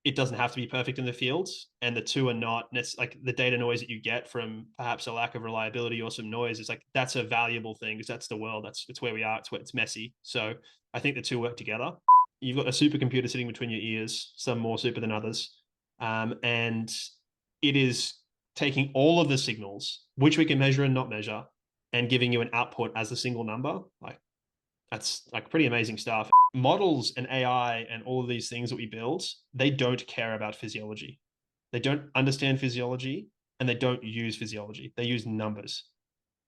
it doesn't have to be perfect in the field, and the two are not like the data noise that you get from perhaps a lack of reliability or some noise is like that's a valuable thing because that's the world. It's where we are. It's messy. So I think the two work together. You've got a supercomputer sitting between your ears, some more super than others, and it is taking all of the signals, which we can measure and not measure, and giving you an output as a single number. Like that's like pretty amazing stuff. Models and AI and all of these things that we build, they don't care about physiology. They don't understand physiology and they don't use physiology. They use numbers.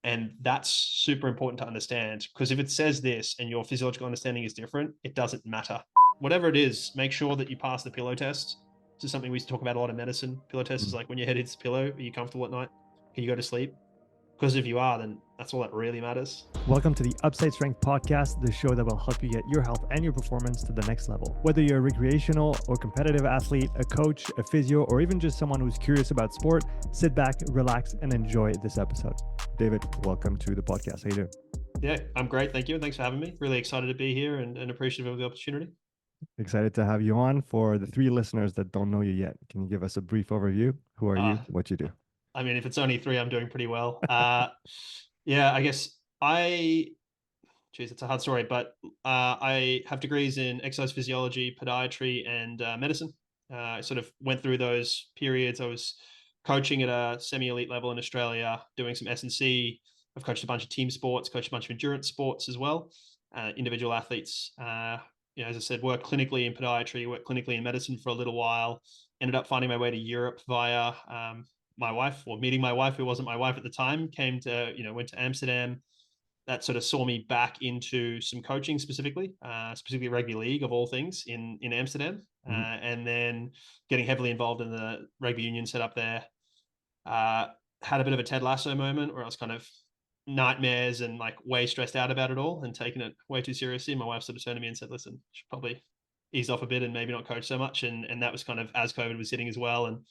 And that's super important to understand because if it says this and your physiological understanding is different, it doesn't matter. Whatever it is, make sure that you pass the pillow test. This is something we used to talk about a lot in medicine. Pillow test is Mm. like when your head hits the pillow, are you comfortable at night? Can you go to sleep? Because if you are, then that's all that really matters. Welcome to the Upside Strength Podcast, the show that will help you get your health and your performance to the next level. Whether you're a recreational or competitive athlete, a coach, a physio, or even just someone who's curious about sport, sit back, relax, and enjoy this episode. David, welcome to the podcast. How you doing? Yeah, I'm great. Thank you. And thanks for having me. Really excited to be here and appreciative of the opportunity. Excited to have you on. For the three listeners that don't know you yet, can you give us a brief overview? Who are you? Uh, What you do? I mean, if it's only three, I'm doing pretty well. Yeah, I guess geez, it's a hard story, but I have degrees in exercise physiology, podiatry, and medicine. I sort of went through those periods. I was coaching at a semi-elite level in Australia, doing some S&C. I've coached a bunch of team sports, coached a bunch of endurance sports as well, individual athletes. As I said, worked clinically in podiatry, worked clinically in medicine for a little while. Ended up finding my way to Europe via my wife, or meeting my wife, who wasn't my wife at the time. Went to Amsterdam. That sort of saw me back into some coaching, specifically rugby league of all things in Amsterdam, Mhm. and then getting heavily involved in the rugby union setup there. Uh, had a bit of a Ted Lasso moment where I was kind of nightmares and like way stressed out about it all and taking it way too seriously. My wife sort of turned to me and said, "Listen, you should probably ease off a bit and maybe not coach so much." And that was kind of as COVID was hitting as well, and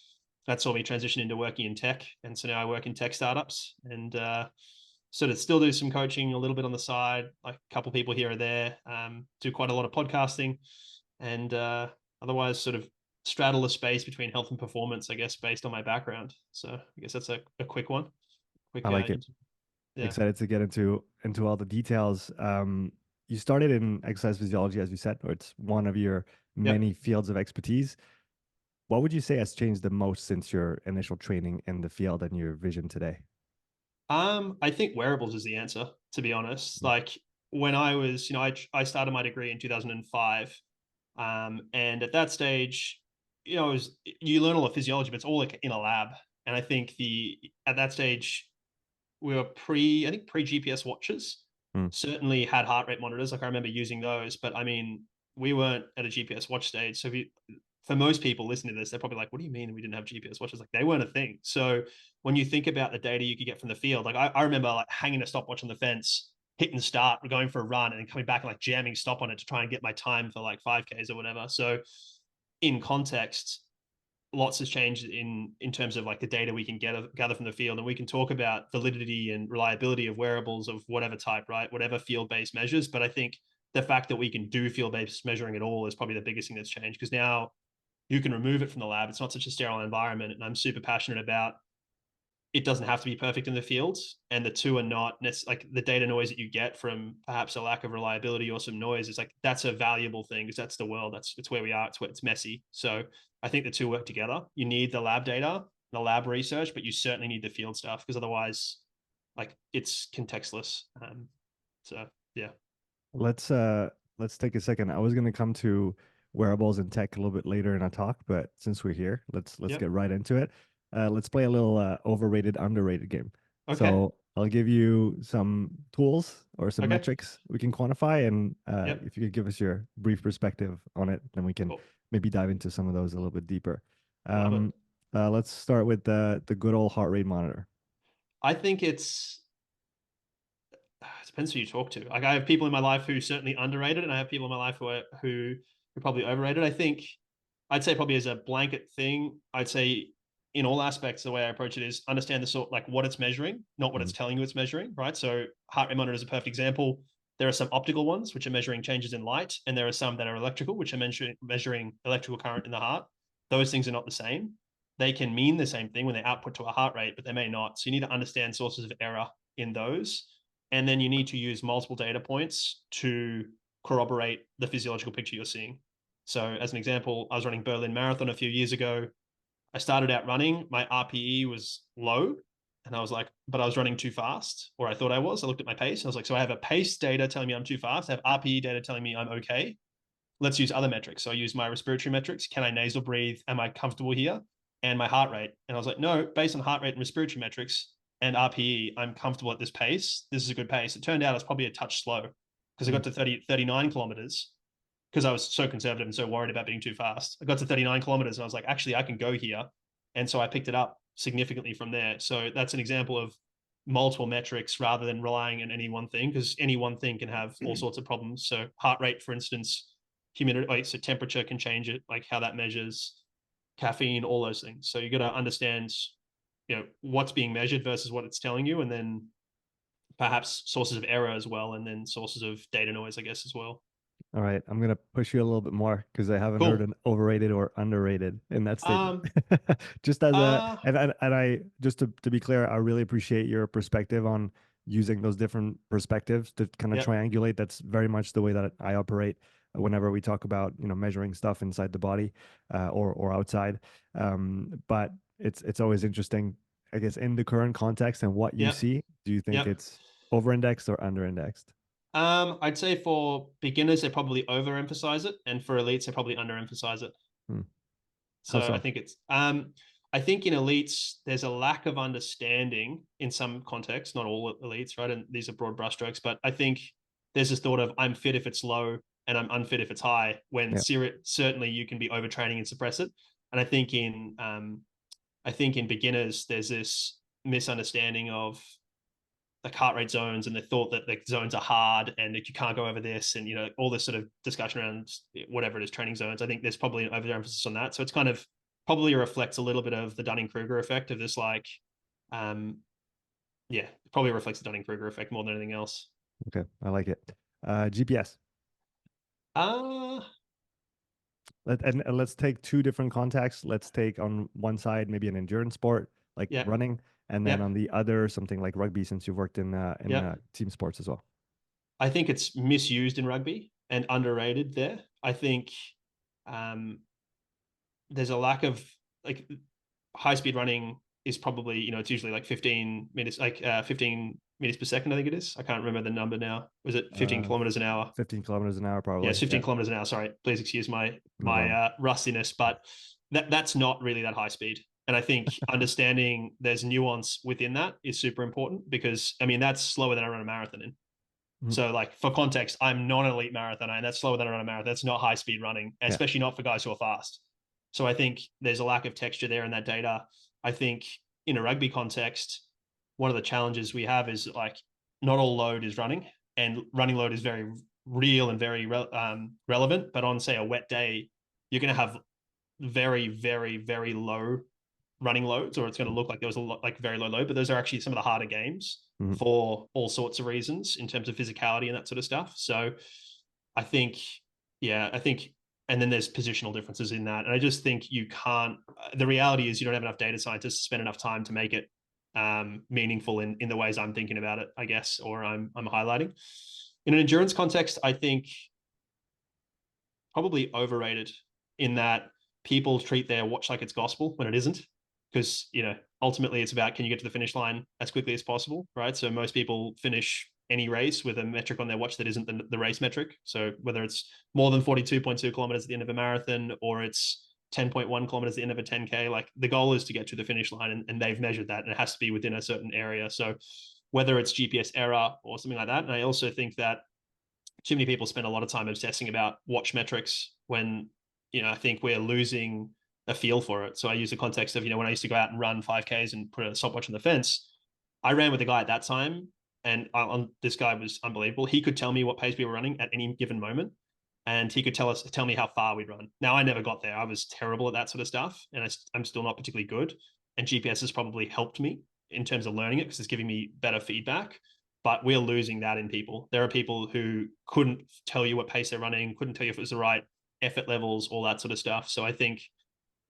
that saw me transition into working in tech. And so now I work in tech startups and sort of still do some coaching a little bit on the side, like a couple people here or there. Do quite a lot of podcasting, and otherwise sort of straddle the space between health and performance, I guess, based on my background. So I guess that's a quick one. I Quick, like it. yeah, Excited to get into all the details. You started in exercise physiology, as you said, or it's one of your yeah. many fields of expertise. What would you say has changed the most since your initial training in the field and your vision today? I think wearables is the answer, to be honest. Mm. Like when I was, I started my degree in 2005. And at that stage, you learn all the physiology, but it's all like in a lab. And I think at that stage, we were pre GPS watches. Mm. Certainly had heart rate monitors. Like I remember using those, but I mean, we weren't at a GPS watch stage. So for most people listening to this, they're probably like, "What do you mean we didn't have GPS watches?" Like they weren't a thing. So when you think about the data you could get from the field, like I remember like hanging a stopwatch on the fence, hitting start, going for a run, and then coming back and like jamming stop on it to try and get my time for like 5Ks or whatever. So in context, lots has changed in terms of like the data we can gather from the field, and we can talk about validity and reliability of wearables of whatever type, right? Whatever field-based measures. But I think the fact that we can do field-based measuring at all is probably the biggest thing that's changed because now you can remove it from the lab. It's not such a sterile environment, and I'm super passionate about it doesn't have to be perfect in the field, and the two are not like the data noise that you get from perhaps a lack of reliability or some noise is like that's a valuable thing because that's the world. It's where we are. It's messy. So I think the two work together. You need the lab data, the lab research, but you certainly need the field stuff because otherwise, like it's contextless. So yeah, Let's take a second. I was gonna come to wearables and tech a little bit later in our talk, but since we're here, let's yep, get right into it. Let's play a little overrated, underrated game. okay, So I'll give you some tools or some okay, metrics we can quantify, and yep, if you could give us your brief perspective on it, then we can cool, maybe dive into some of those a little bit deeper. love it. Um, let's start with the good old heart rate monitor. I think it depends who you talk to. Like I have people in my life who certainly underrated, and I have people in my life who probably overrated. I think I'd say probably as a blanket thing, I'd say in all aspects, the way I approach it is understand the sort like what it's measuring, not what it's Mhm. telling you it's measuring, right? So heart rate monitor is a perfect example. There are some optical ones which are measuring changes in light, and there are some that are electrical, which are measuring electrical current in the heart. those things are not the same. They can mean the same thing when they output to a heart rate, but they may not. So you need to understand sources of error in those. And then you need to use multiple data points to corroborate the physiological picture you're seeing. So as an example, I was running Berlin Marathon a few years ago. I started out running, my RPE was low, and I was like, but I was running too fast, or I thought I was. I looked at my pace and I was like, so I have a pace data telling me I'm too fast. I have RPE data telling me I'm okay. Let's use other metrics. So I use my respiratory metrics. Can I nasal breathe? Am I comfortable here? And my heart rate. And I was like, no, based on heart rate and respiratory metrics and RPE, I'm comfortable at this pace. This is a good pace. It turned out it's probably a touch slow because I got to 39 kilometers because I was so conservative and so worried about being too fast. I got to 39 kilometers and I was like, actually, I can go here. And so I picked it up significantly from there. So that's an example of multiple metrics rather than relying on any one thing, because any one thing can have all sorts of problems. So heart rate, for instance, humidity, like, so temperature can change it, like how that measures caffeine, all those things. So you got to understand, what's being measured versus what it's telling you, and then perhaps sources of error as well, and then sources of data noise, I guess, as well. All right, I'm gonna push you a little bit more because I haven't heard Cool. an overrated or underrated in that statement. Um, Just as a uh, and I just to be clear, I really appreciate your perspective on using those different perspectives to kind of yeah, triangulate. That's very much the way that I operate whenever we talk about measuring stuff inside the body or outside. But it's always interesting, I guess, in the current context and what you yeah, see. Do you think yeah. it's over-indexed or under-indexed? I'd say for beginners, they probably overemphasize it, and for elites, they probably underemphasize it. Hmm. How So I so? think I think in elites, there's a lack of understanding in some contexts, not all elites, right? And these are broad brushstrokes, but I think there's this thought of I'm fit if it's low and I'm unfit if it's high, when Yeah. certainly you can be overtraining and suppress it. And I think in beginners, there's this misunderstanding of like heart rate zones, and the thought that the zones are hard and that you can't go over this, and all this sort of discussion around whatever it is, training zones. I think there's probably an overemphasis on that. So it's kind of probably reflects a little bit of the Dunning-Kruger effect of this, like, yeah, probably reflects the Dunning-Kruger effect more than anything else. Okay, I like it. GPS. Uh And let's take two different contexts. Let's take on one side maybe an endurance sport like yeah, running, and then yeah, on the other something like rugby, since you've worked in yeah. team sports as well. I think it's misused in rugby and underrated there. I think um there's a lack of, like, high speed running is probably, it's usually like 15 minutes, like 15 meters per second, I think it is. I can't remember the number now. Was it 15 Uh, kilometers an hour? 15 kilometers an hour, Yeah, probably. it's Yeah, 15 kilometers an hour. Sorry, please excuse my no problem. rustiness, but that's not really that high speed. And I think understanding there's nuance within that is super important, because I mean that's slower than I run a marathon in. Mhm. So, like, for context, I'm not an elite marathoner, and that's slower than I run a marathon. That's not high speed running, Yeah. especially not for guys who are fast. So I think there's a lack of texture there in that data. I think in a rugby context, one of the challenges we have is, like, not all load is running, and running load is very real and very relevant. But on, say, a wet day, you're going to have very, very, very low running loads, or it's going to look like there was a lot, like, very low load. But those are actually some of the harder games Mhm. for all sorts of reasons in terms of physicality and that sort of stuff. So I think, yeah, I think, and then there's positional differences in that. And I just think you can't, the reality is you don't have enough data scientists to spend enough time to make it meaningful in the ways I'm thinking about it, I guess, or I'm highlighting. In an endurance context, I think probably overrated, in that people treat their watch like it's gospel when it isn't, because ultimately it's about, can you get to the finish line as quickly as possible, right? So most people finish any race with a metric on their watch that isn't the race metric. So whether it's more than 42.2 kilometers at the end of a marathon, or it's 10.1 kilometers at the end of a 10K, like, the goal is to get to the finish line, and they've measured that, and it has to be within a certain area. So whether it's GPS error or something like that. And I also think that too many people spend a lot of time obsessing about watch metrics when, I think we're losing a feel for it. So I use the context of, when I used to go out and run 5Ks and put a stopwatch on the fence, I ran with a guy at that time, and this guy was unbelievable. He could tell me what pace we were running at any given moment, and he could tell me how far we'd run. Now, I never got there. I was terrible at that sort of stuff, and I'm still not particularly good. And GPS has probably helped me in terms of learning it, because it's giving me better feedback. But we're losing that in people. There are people who couldn't tell you what pace they're running, couldn't tell you if it was the right effort levels, all that sort of stuff. So I think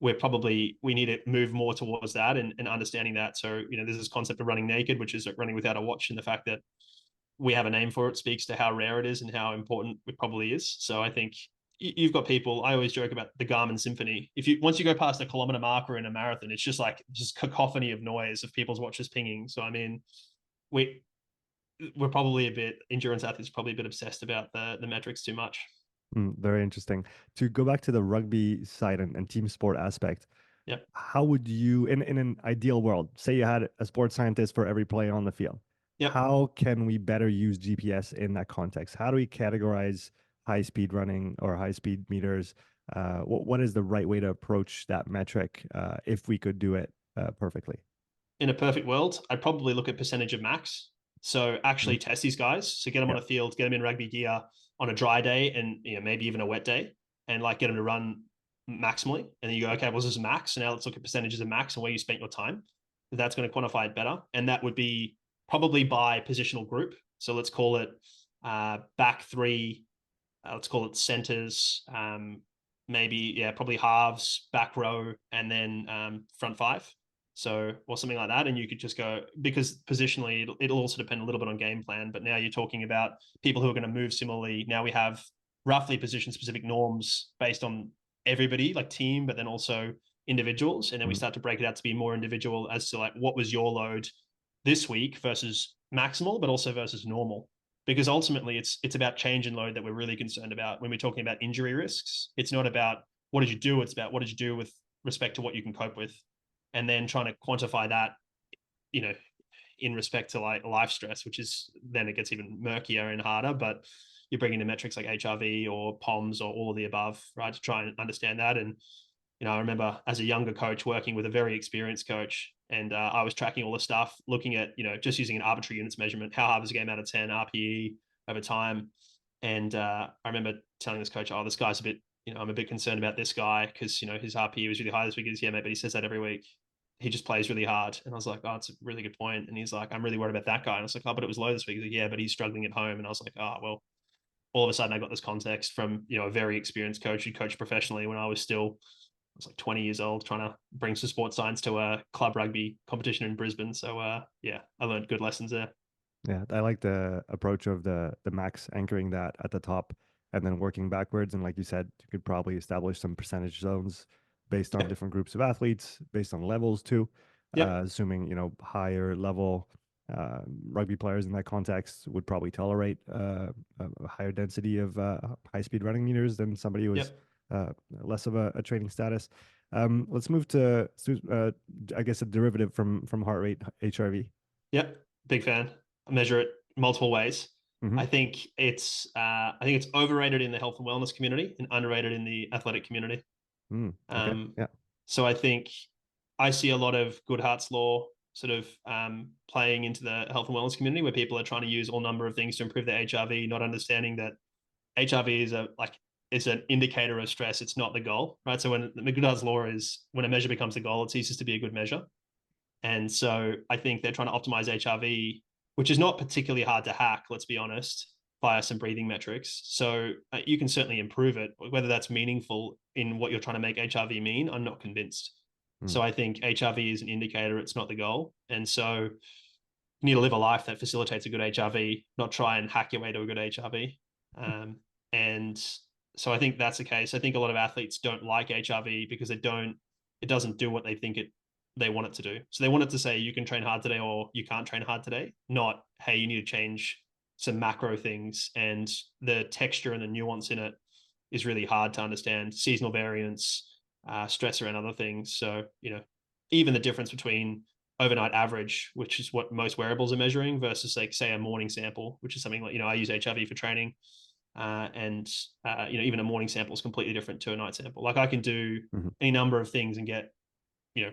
we need to move more towards that and understanding that. So, there's this concept of running naked, which is like running without a watch, and the fact that we have a name for it speaks to how rare it is and how important it probably is. So I think you've got people. I always joke about the Garmin Symphony. If you once you go past a kilometer marker in a marathon, it's just cacophony of noise of people's watches pinging. So I mean, we we're probably a bit endurance athletes probably a bit obsessed about the metrics too much. Very interesting. To go back to the rugby side and team sport aspect, Yep. how would you, in an ideal world, say you had a sports scientist for every player on the field, Yep. how can we better use GPS in that context? How do we categorize high speed running or high speed meters? What is the right way to approach that metric if we could do it perfectly? In a perfect world, I'd probably look at percentage of max. So Mhm. actually test these guys. So get them on Yeah. a field, get them in rugby gear on a dry day, and maybe even a wet day, and like get them to run maximally. And then you go, okay, well, this is max. So now let's look at percentages of max and where you spent your time. That's going to quantify it better, and that would be probably by positional group. So let's call it back three. Let's call it centers. Maybe probably halves, back row, and then front five. So, or something like that. And you could just go, because positionally, it'll also depend a little bit on game plan. But now you're talking about people who are going to move similarly. Now we have roughly position specific norms based on everybody, like team, but then also individuals. And then we Mhm. start to break it out to be more individual as to like what was your load this week versus maximal, but also versus normal. Because ultimately it's about change in load that we're really concerned about when we're talking about injury risks. It's not about what did you do, it's about what did you do with respect to what you can cope with, and then trying to quantify that, you know, in respect to like life stress, which is then it gets even murkier and harder. But you're bringing in metrics like HRV or POMS or all of the above, right, to try and understand that. And I remember as a younger coach working with a very experienced coach, and I was tracking all the stuff, looking at just using an arbitrary units measurement, how hard was a game out of 10, RPE over time. And I remember telling this coach, "Oh, this guy's a bit, I'm a bit concerned about this guy because his RPE was really high this week." He's, "Yeah, mate, but he says that every week. He just plays really hard." And I was like, "Oh, it's a really good point." And he's like, "I'm really worried about that guy." And I was like, "Oh, but it was low this week." He's like, "Yeah, but he's struggling at home." And I was like, "Oh, well." All of a sudden, I got this context from a very experienced coach who coached professionally when I was like 20 years old, trying to bring some sports science to a club rugby competition in Brisbane. So yeah, I learned good lessons there. Yeah, I like the approach of the max anchoring that at the top and then working backwards. And like you said, you could probably establish some percentage zones based on Yep. different groups of athletes, based on levels too. Yep. Assuming higher level rugby players in that context would probably tolerate a higher density of high speed running meters than somebody who is Yep. less of a training status. Let's move to I guess a derivative from heart rate, HRV. Yep. Big fan. I measure it multiple ways. Hmm. I think it's overrated in the health and wellness community and underrated in the athletic community. Okay. Um, Yeah. so I think I see a lot of Goodhart's law sort of playing into the health and wellness community where people are trying to use all number of things to improve their HRV, not understanding that HRV is an indicator of stress. It's not the goal, right? So when the Goodhart's law is when a measure becomes the goal, it ceases to be a good measure. And so I think they're trying to optimize HRV, which is not particularly hard to hack, let's be honest, via some breathing metrics. So you can certainly improve it. Whether that's meaningful in what you're trying to make HRV mean, I'm not convinced. Mm. So I think HRV is an indicator, it's not the goal. And so you need to live a life that facilitates a good HRV, not try and hack your way to a good HRV. And so I think that's the case. I think a lot of athletes don't like HRV because it doesn't do what they want it to do. So they want it to say you can train hard today or you can't train hard today, not, hey, you need to change some macro things. And the texture and the nuance in it is really hard to understand. Seasonal variance, stressor, and other things. So, even the difference between overnight average, which is what most wearables are measuring, versus like say a morning sample, which is something like I use HRV for training, and even a morning sample is completely different to a night sample. Like I can do Mhm. any number of things and get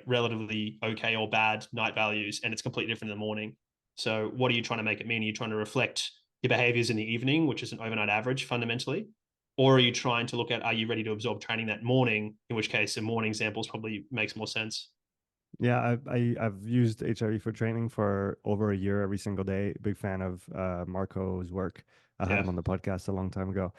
relatively okay or bad night values, and it's completely different in the morning. So what are you trying to make it mean? Are you trying to reflect your behaviors in the evening, which is an overnight average fundamentally? Or are you trying to look at, are you ready to absorb training that morning? In which case, a morning samples probably makes more sense. Yeah, I've used HRV for training for over a year every single day. Big fan of Marco's work. I had Yeah. him on the podcast a long time ago.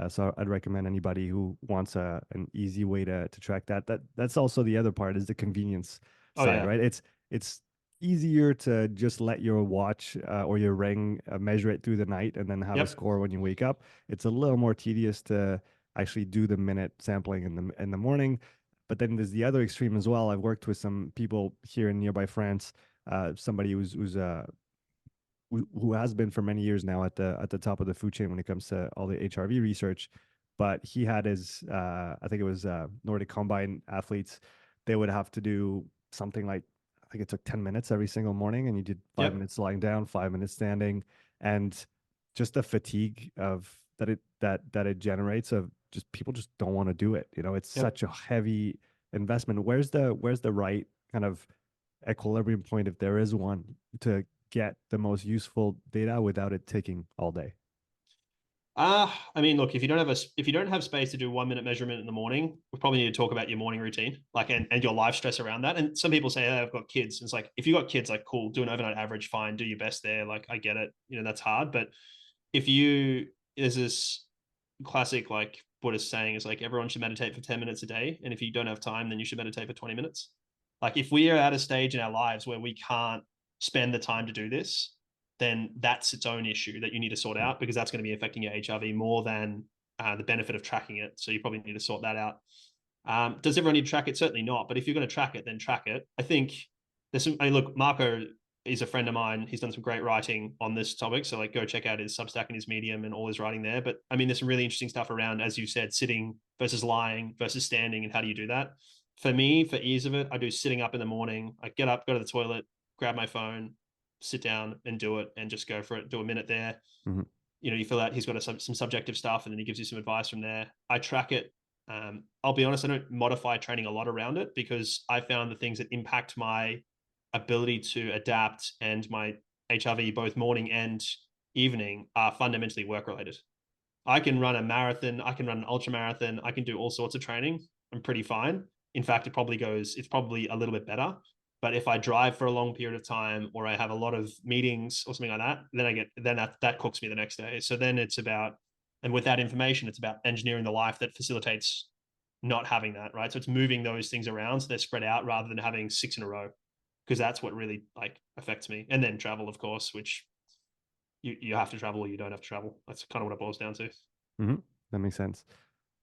So I'd recommend anybody who wants an easy way to track that. That's also the other part is the convenience Oh side, yeah. right? It's easier to just let your watch or your ring measure it through the night and then have a Yep. score when you wake up. It's a little more tedious to actually do the minute sampling in the morning. But then there's the other extreme as well. I've worked with some people here in nearby France. Somebody who has been for many years now at the top of the food chain when it comes to all the HRV research. But he had his, I think it was Nordic Combine athletes. They would have to do something like, I think it took 10 minutes every single morning, and you did 5 Yep. minutes lying down, 5 minutes standing, and just the fatigue of that it generates of just people just don't want to do it. You know, it's Yep. such a heavy investment. Where's the right kind of equilibrium point, if there is one, to get the most useful data without it taking all day? I mean, look, if you don't have space to do 1 minute measurement in the morning, we probably need to talk about your morning routine, like and your life stress around that. And some people say, "Hey, I've got kids." It's like if you got kids, like cool, do an overnight average, fine, do your best there. Like I get it, that's hard. But if you there's this classic like Buddhist saying is like everyone should meditate for 10 minutes a day. And if you don't have time, then you should meditate for 20 minutes. Like if we are at a stage in our lives where we can't spend the time to do this, then that's its own issue that you need to sort out because that's going to be affecting your HRV more than the benefit of tracking it. So you probably need to sort that out. Does everyone need to track it? Certainly not. But if you're going to track it, then track it. I think there's some, I mean, look, Marco is a friend of mine. He's done some great writing on this topic. So like go check out his Substack and his Medium and all his writing there. But I mean, there's some really interesting stuff around, as you said, sitting versus lying versus standing and how do you do that? For me, for ease of it, I do sitting up in the morning. I get up, go to the toilet, grab my phone, sit down and do it and just go for it. Do a minute there. Mm-hmm. You fill out, he's got some subjective stuff and then he gives you some advice from there. I track it. I'll be honest, I don't modify training a lot around it because I found the things that impact my ability to adapt and my HRV both morning and evening are fundamentally work related. I can run a marathon, I can run an ultra marathon, I can do all sorts of training. I'm pretty fine. In fact, it's probably a little bit better. But if I drive for a long period of time or I have a lot of meetings or something like that, then that cooks me the next day. So then it's about, and with that information, it's about engineering the life that facilitates not having that, right? So it's moving those things around so they're spread out rather than having six in a row, because that's what really like affects me. And then travel, of course, which you have to travel or you don't have to travel. That's kind of what it boils down to. Mm-hmm. That makes sense.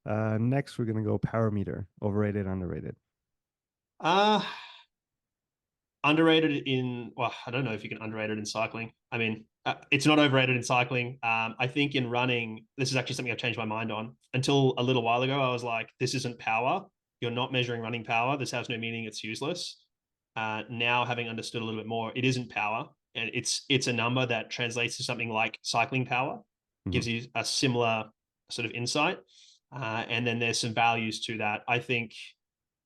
Next, we're gonna go power meter. Overrated, underrated. Uh Underrated in, well, I don't know if you can underrate it in cycling. I mean, it's not overrated in cycling. I think in running, this is actually something I've changed my mind on. Until a little while ago, I was like, this isn't power. You're not measuring running power. This has no meaning. It's useless. Now, having understood a little bit more, it isn't power, and it's a number that translates to something like cycling power, Mm-hmm. gives you a similar sort of insight, and then there's some values to that. I think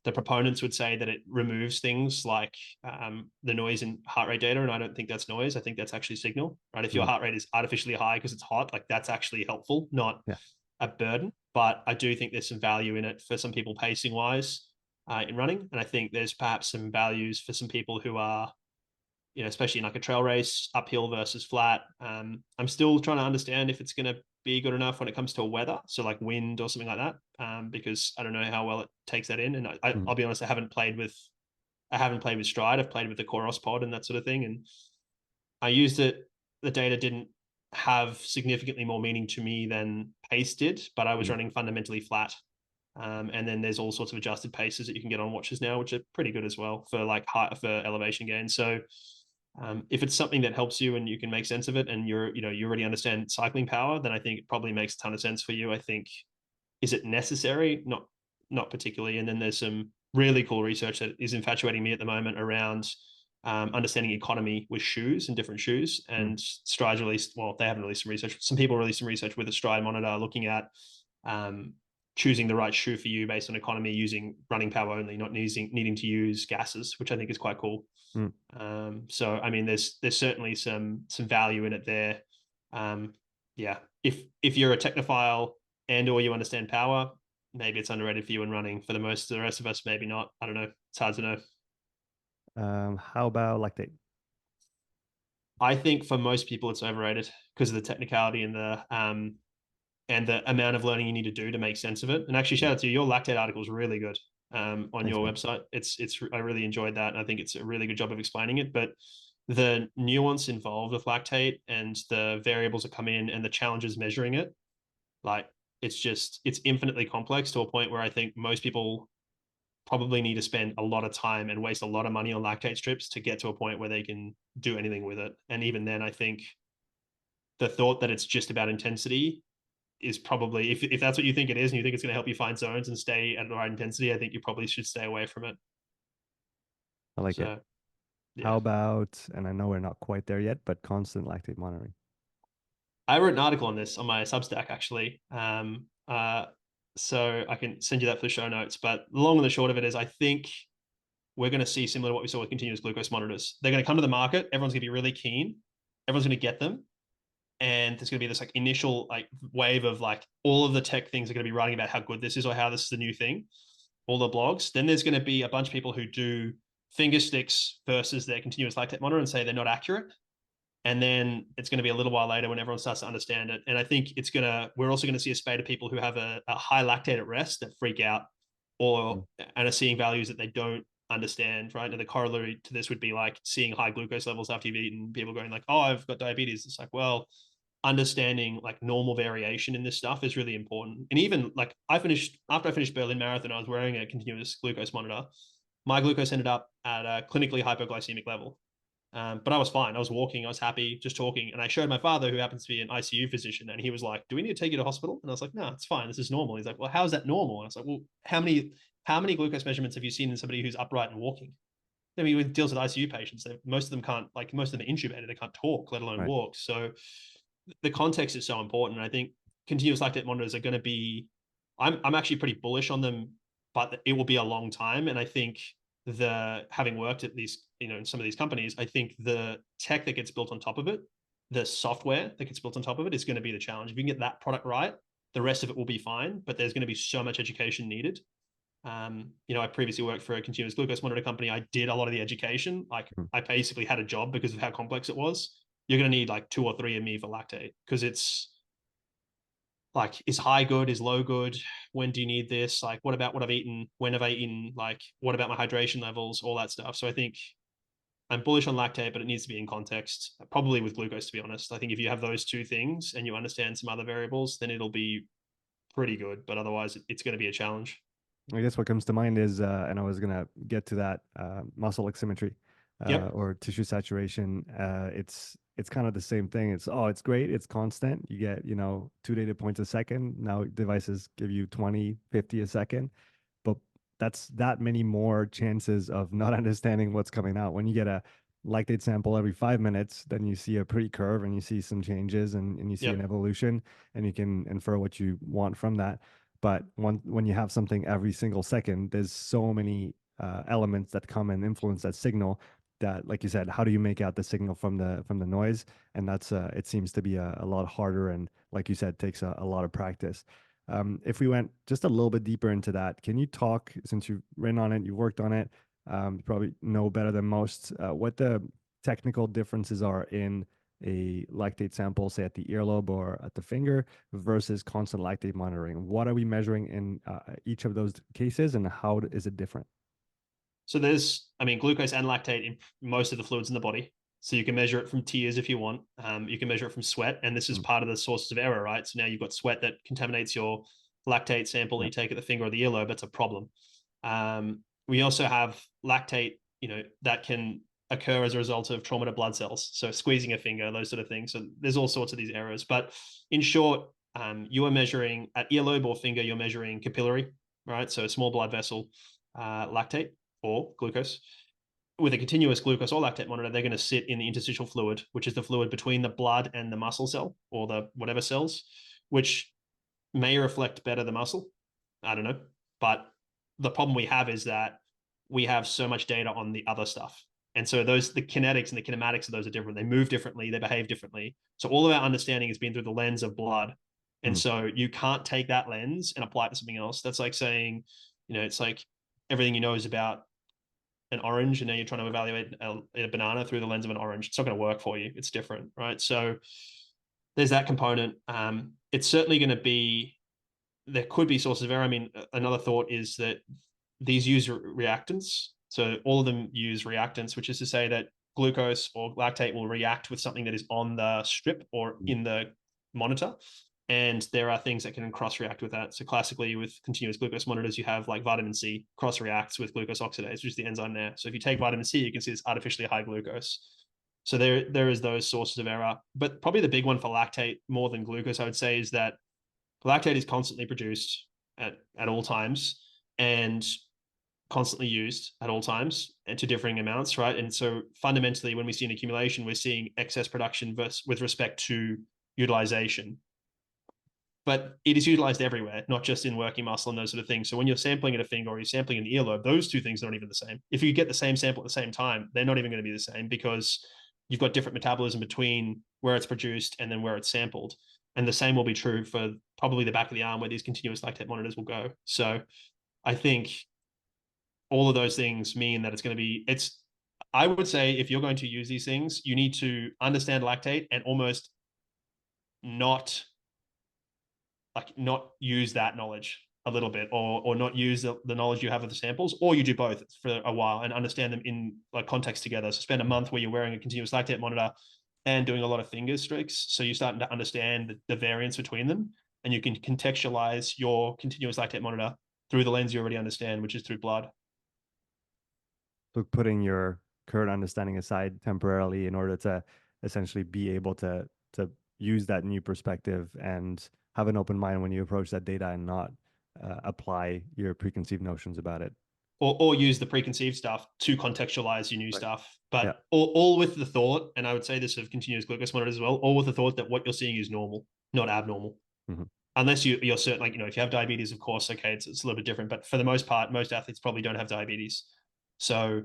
the proponents would say that it removes things like the noise in heart rate data, and I don't think that's noise. I think that's actually signal, right? If your Mm-hmm. heart rate is artificially high because it's hot, like that's actually helpful, not Yeah. a burden. But I do think there's some value in it for some people pacing wise in running, and I think there's perhaps some values for some people who are, especially in like a trail race, uphill versus flat. I'm still trying to understand if it's going to be good enough when it comes to weather, so like wind or something like that, because I don't know how well it takes that in. And Mm-hmm. I'll be honest, I haven't played with Stride. I've played with the Coros pod and that sort of thing, and I used it. The data didn't have significantly more meaning to me than pace did, but I was running fundamentally flat. And then there's all sorts of adjusted paces that you can get on watches now, which are pretty good as well for like for elevation gain. So if it's something that helps you and you can make sense of it, and you already understand cycling power, then I think it probably makes a ton of sense for you. I think, is it necessary? Not particularly. And then there's some really cool research that is infatuating me at the moment around understanding economy with shoes and different shoes. And Stride's released, well, they haven't released some research. Some people released some research with a Stride monitor looking at um, choosing the right shoe for you based on economy using running power only, not needing to use gases, which I think is quite cool. Mm-hmm. So I mean, there's certainly some value in it there. Yeah, if you're a technophile and or you understand power, maybe it's underrated for you in running. For the rest of us, maybe not. I don't know. It's hard to know. How about lactate? I think for most people, it's overrated because of the technicality and the and the amount of learning you need to do to make sense of it. And actually, shout out to you. Your lactate article is really good on Thanks, your man. website. I really enjoyed that. And I think it's a really good job of explaining it. But the nuance involved with lactate and the variables that come in and the challenges measuring it, like it's infinitely complex to a point where I think most people probably need to spend a lot of time and waste a lot of money on lactate strips to get to a point where they can do anything with it. And even then, I think the thought that it's just about intensity is probably, if that's what you think it is and you think it's going to help you find zones and stay at the right intensity, I think you probably should stay away from it. I like it. So How yeah, about, and I know we're not quite there yet, but constant lactate monitoring. I wrote an article on this on my Substack actually. So I can send you that for the show notes. But the long and the short of it is, I think we're going to see similar to what we saw with continuous glucose monitors. They're going to come to the market. Everyone's going to be really keen. Everyone's going to get them, and there's going to be this like initial like wave of like all of the tech things are going to be writing about how good this is or how this is the new thing, all the blogs. Then there's going to be a bunch of people who do finger sticks versus their continuous lactate monitor and say they're not accurate. And then it's going to be a little while later when everyone starts to understand it. And I think we're also going to see a spate of people who have a high lactate at rest that freak out Mm. or and are seeing values that they don't understand, right? And the corollary to this would be like seeing high glucose levels after you've eaten, people going like, oh, I've got diabetes. It's like, well, understanding like normal variation in this stuff is really important. And even like after I finished Berlin Marathon, I was wearing a continuous glucose monitor. My glucose ended up at a clinically hypoglycemic level. But I was fine. I was walking. I was happy, just talking. And I showed my father, who happens to be an ICU physician, and he was like, "Do we need to take you to hospital?" And I was like, "No, it's fine. This is normal." He's like, "Well, how is that normal?" And I was like, "Well, how many glucose measurements have you seen in somebody who's upright and walking?" I mean, he deals with ICU patients. Most of them can't, like, most of them are intubated. They can't talk, let alone Right. walk. So the context is so important. And I think continuous lactate monitors are going to be, I'm actually pretty bullish on them, but it will be a long time. And I think having worked at these, in some of these companies, I think the tech that gets built on top of it, the software that gets built on top of it is going to be the challenge. If you can get that product right, the rest of it will be fine, but there's going to be so much education needed. I previously worked for a continuous glucose monitor company. I did a lot of the education. Like Mm. I basically had a job because of how complex it was. You're going to need like 2 or 3 of me for lactate because it's like, is high good, is low good? When do you need this? Like, what about what I've eaten? When have I eaten? Like, what about my hydration levels? All that stuff. So I think I'm bullish on lactate, but it needs to be in context, probably with glucose, to be honest. I think if you have those two things and you understand some other variables, then it'll be pretty good. But otherwise, it's going to be a challenge. I guess what comes to mind is, and I was gonna get to that, muscle oximetry, Yep. or tissue saturation. It's kind of the same thing. It's great. It's constant. You get 2 data points a second. Now devices give you 20, 50 a second, but that's that many more chances of not understanding what's coming out. When you get a lactate sample every 5 minutes, then you see a pretty curve and you see some changes and you see an Yep. evolution and you can infer what you want from that. But when you have something every single second, there's so many elements that come and influence that signal that, like you said, how do you make out the signal from the noise? And that's it seems to be a lot harder and, like you said, takes a lot of practice. If we went just a little bit deeper into that, can you talk, since you've written on it, you've worked on it, you probably know better than most, what the technical differences are in a lactate sample, say at the earlobe or at the finger, versus constant lactate monitoring? What are we measuring in each of those cases, and how is it different? So glucose and lactate in most of the fluids in the body. So you can measure it from tears if you want. You can measure it from sweat, and this is Mm. part of the sources of error, right? So now you've got sweat that contaminates your lactate sample that Yeah. you take at the finger or the earlobe. That's a problem. We also have lactate, that can occur as a result of trauma to blood cells. So squeezing a finger, those sort of things. So there's all sorts of these errors. But in short, you are measuring at earlobe or finger, you're measuring capillary, right? So a small blood vessel lactate or glucose. With a continuous glucose or lactate monitor, they're going to sit in the interstitial fluid, which is the fluid between the blood and the muscle cell or the whatever cells, which may reflect better the muscle. I don't know. But the problem we have is that we have so much data on the other stuff. And so the kinetics and the kinematics of those are different. They move differently, they behave differently. So all of our understanding has been through the lens of blood. And Mm. so you can't take that lens and apply it to something else. That's like saying, it's like everything you know is about an orange, and now you're trying to evaluate a banana through the lens of an orange. It's not going to work for you. It's different, right? So there's that component. it's certainly going to be, there could be sources of error. I mean, another thought is that these use reactants. So all of them use reactants, which is to say that glucose or lactate will react with something that is on the strip or in the monitor. And there are things that can cross-react with that. So classically with continuous glucose monitors, you have like vitamin C cross-reacts with glucose oxidase, which is the enzyme there. So if you take vitamin C, you can see it's artificially high glucose. So there is those sources of error. But probably the big one for lactate more than glucose, I would say, is that lactate is constantly produced at all times and constantly used at all times and to differing amounts, right? And so fundamentally, when we see an accumulation, we're seeing excess production with respect to utilization. But it is utilized everywhere, not just in working muscle and those sort of things. So when you're sampling at a finger or you're sampling an earlobe, those two things are not even the same. If you get the same sample at the same time, they're not even going to be the same because you've got different metabolism between where it's produced and then where it's sampled. And the same will be true for probably the back of the arm where these continuous lactate monitors will go. So I think all of those things mean that it's going to be, I would say if you're going to use these things, you need to understand lactate and almost not use that knowledge a little bit or not use the knowledge you have of the samples, or you do both for a while and understand them in like context together. So spend a month where you're wearing a continuous lactate monitor and doing a lot of finger streaks. So you're starting to understand the variance between them, and you can contextualize your continuous lactate monitor through the lens you already understand, which is through blood. So putting your current understanding aside temporarily in order to essentially be able to use that new perspective and have an open mind when you approach that data and not apply your preconceived notions about it. Or use the preconceived stuff to contextualize your new stuff. But yeah. all with the thought, and I would say this of continuous glucose monitors as well, all with the thought that what you're seeing is normal, not abnormal. Mm-hmm. Unless you're certain, like, if you have diabetes, of course, okay, it's a little bit different. But for the most part, most athletes probably don't have diabetes. So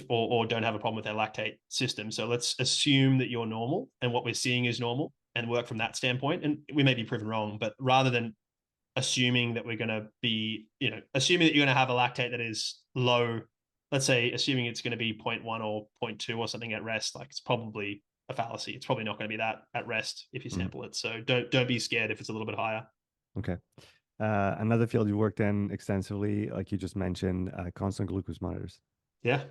or don't have a problem with their lactate system. So let's assume that you're normal and what we're seeing is normal and work from that standpoint. And we may be proven wrong, but rather than assuming that we're going to be, assuming that you're going to have a lactate that is low, let's say, assuming it's going to be 0.1 or 0.2 or something at rest, like it's probably a fallacy. It's probably not going to be that at rest if you sample it. So don't be scared if it's a little bit higher. Okay. Another field you worked in extensively, like you just mentioned, constant glucose monitors. Yeah.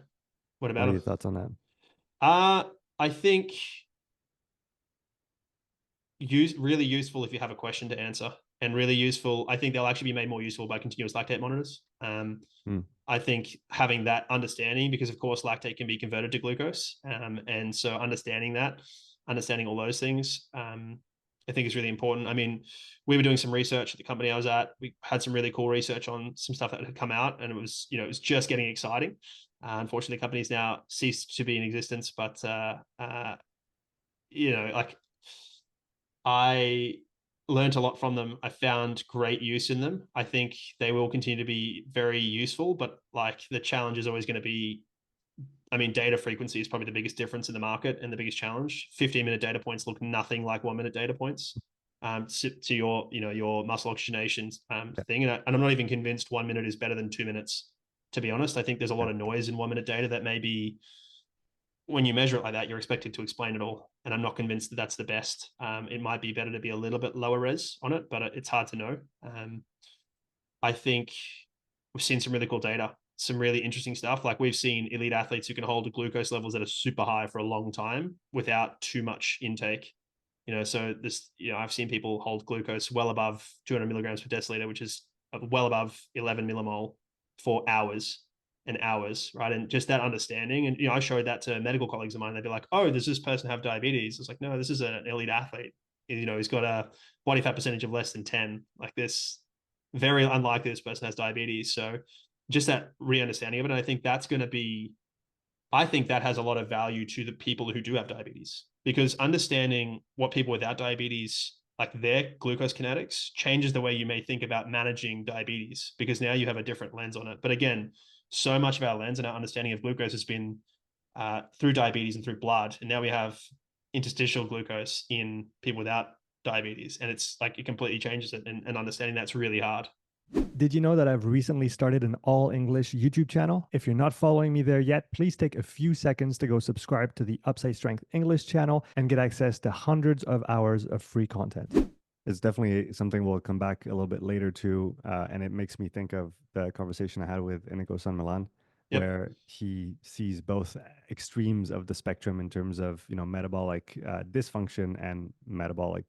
What about What are your thoughts on that? I think really useful if you have a question to answer, and really useful. I think they'll actually be made more useful by continuous lactate monitors. I think having that understanding, because of course lactate can be converted to glucose, and so understanding all those things, I think is really important. I mean, we were doing some research at the company I was at. We had some really cool research on some stuff that had come out, and it was just getting exciting. Unfortunately, the company's now ceased to be in existence, but like I learned a lot from them. I found great use in them. I think they will continue to be very useful, but like the challenge is always going to be, I mean, data frequency is probably the biggest difference in the market and the biggest challenge. 15-minute data points look nothing like 1-minute data points to your muscle oxygenation thing. And I'm not even convinced 1 minute is better than 2 minutes. To be honest, I think there's a lot of noise in 1-minute data that maybe when you measure it like that, you're expected to explain it all. And I'm not convinced that that's the best. It might be better to be a little bit lower res on it, but it's hard to know. I think we've seen some really cool data, some really interesting stuff. Like we've seen elite athletes who can hold glucose levels that are super high for a long time without too much intake. So this, I've seen people hold glucose well above 200 milligrams per deciliter, which is well above 11 millimole for hours and hours, right? And just that understanding. And, I showed that to medical colleagues of mine. They'd be like, oh, does this person have diabetes? It's like, no, this is an elite athlete. He's got a body fat percentage of less than 10. Like this, very unlikely this person has diabetes. So just that re-understanding of it. And I think that has a lot of value to the people who do have diabetes, because understanding what people without diabetes, like their glucose kinetics, changes the way you may think about managing diabetes, because now you have a different lens on it. But again, so much of our lens and our understanding of glucose has been through diabetes and through blood. And now we have interstitial glucose in people without diabetes. And it's like, it completely changes it. And understanding that's really hard. Did you know that I've recently started an all English YouTube channel? If you're not following me there yet, please take a few seconds to go subscribe to the Upside Strength English channel and get access to hundreds of hours of free content. It's definitely something we'll come back a little bit later to, and it makes me think of the conversation I had with Inigo San Milan, Yep. where he sees both extremes of the spectrum in terms of, metabolic dysfunction and metabolic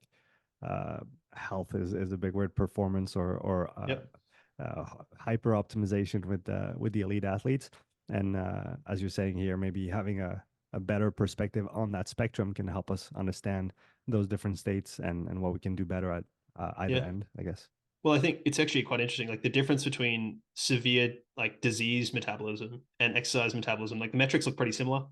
uh, health is a big word, performance or Yep. hyper optimization with the elite athletes. And as you're saying here, maybe having a better perspective on that spectrum can help us understand those different states and what we can do better at either Yeah. end, I guess. Well, I think it's actually quite interesting, like the difference between severe like disease metabolism and exercise metabolism. Like the metrics look pretty similar.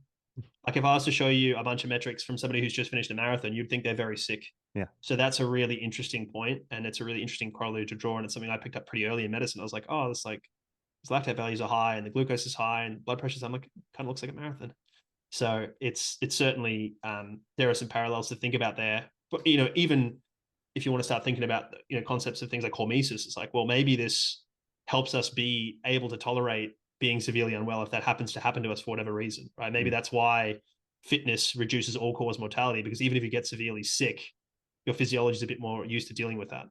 Like if I was to show you a bunch of metrics from somebody who's just finished a marathon, you'd think they're very sick. Yeah, So that's a really interesting point, and it's a really interesting corollary to draw. And it's something I picked up pretty early in medicine. I was like, oh, this like his lactate values are high and the glucose is high and blood pressure's. I'm like, kind of looks like a marathon. So it's certainly there are some parallels to think about there. But even if you want to start thinking about concepts of things like hormesis, it's like, well, maybe this helps us be able to tolerate being severely unwell if that happens to happen to us for whatever reason, right? Maybe mm. that's why fitness reduces all cause mortality, because even if you get severely sick, your physiology is a bit more used to dealing with that.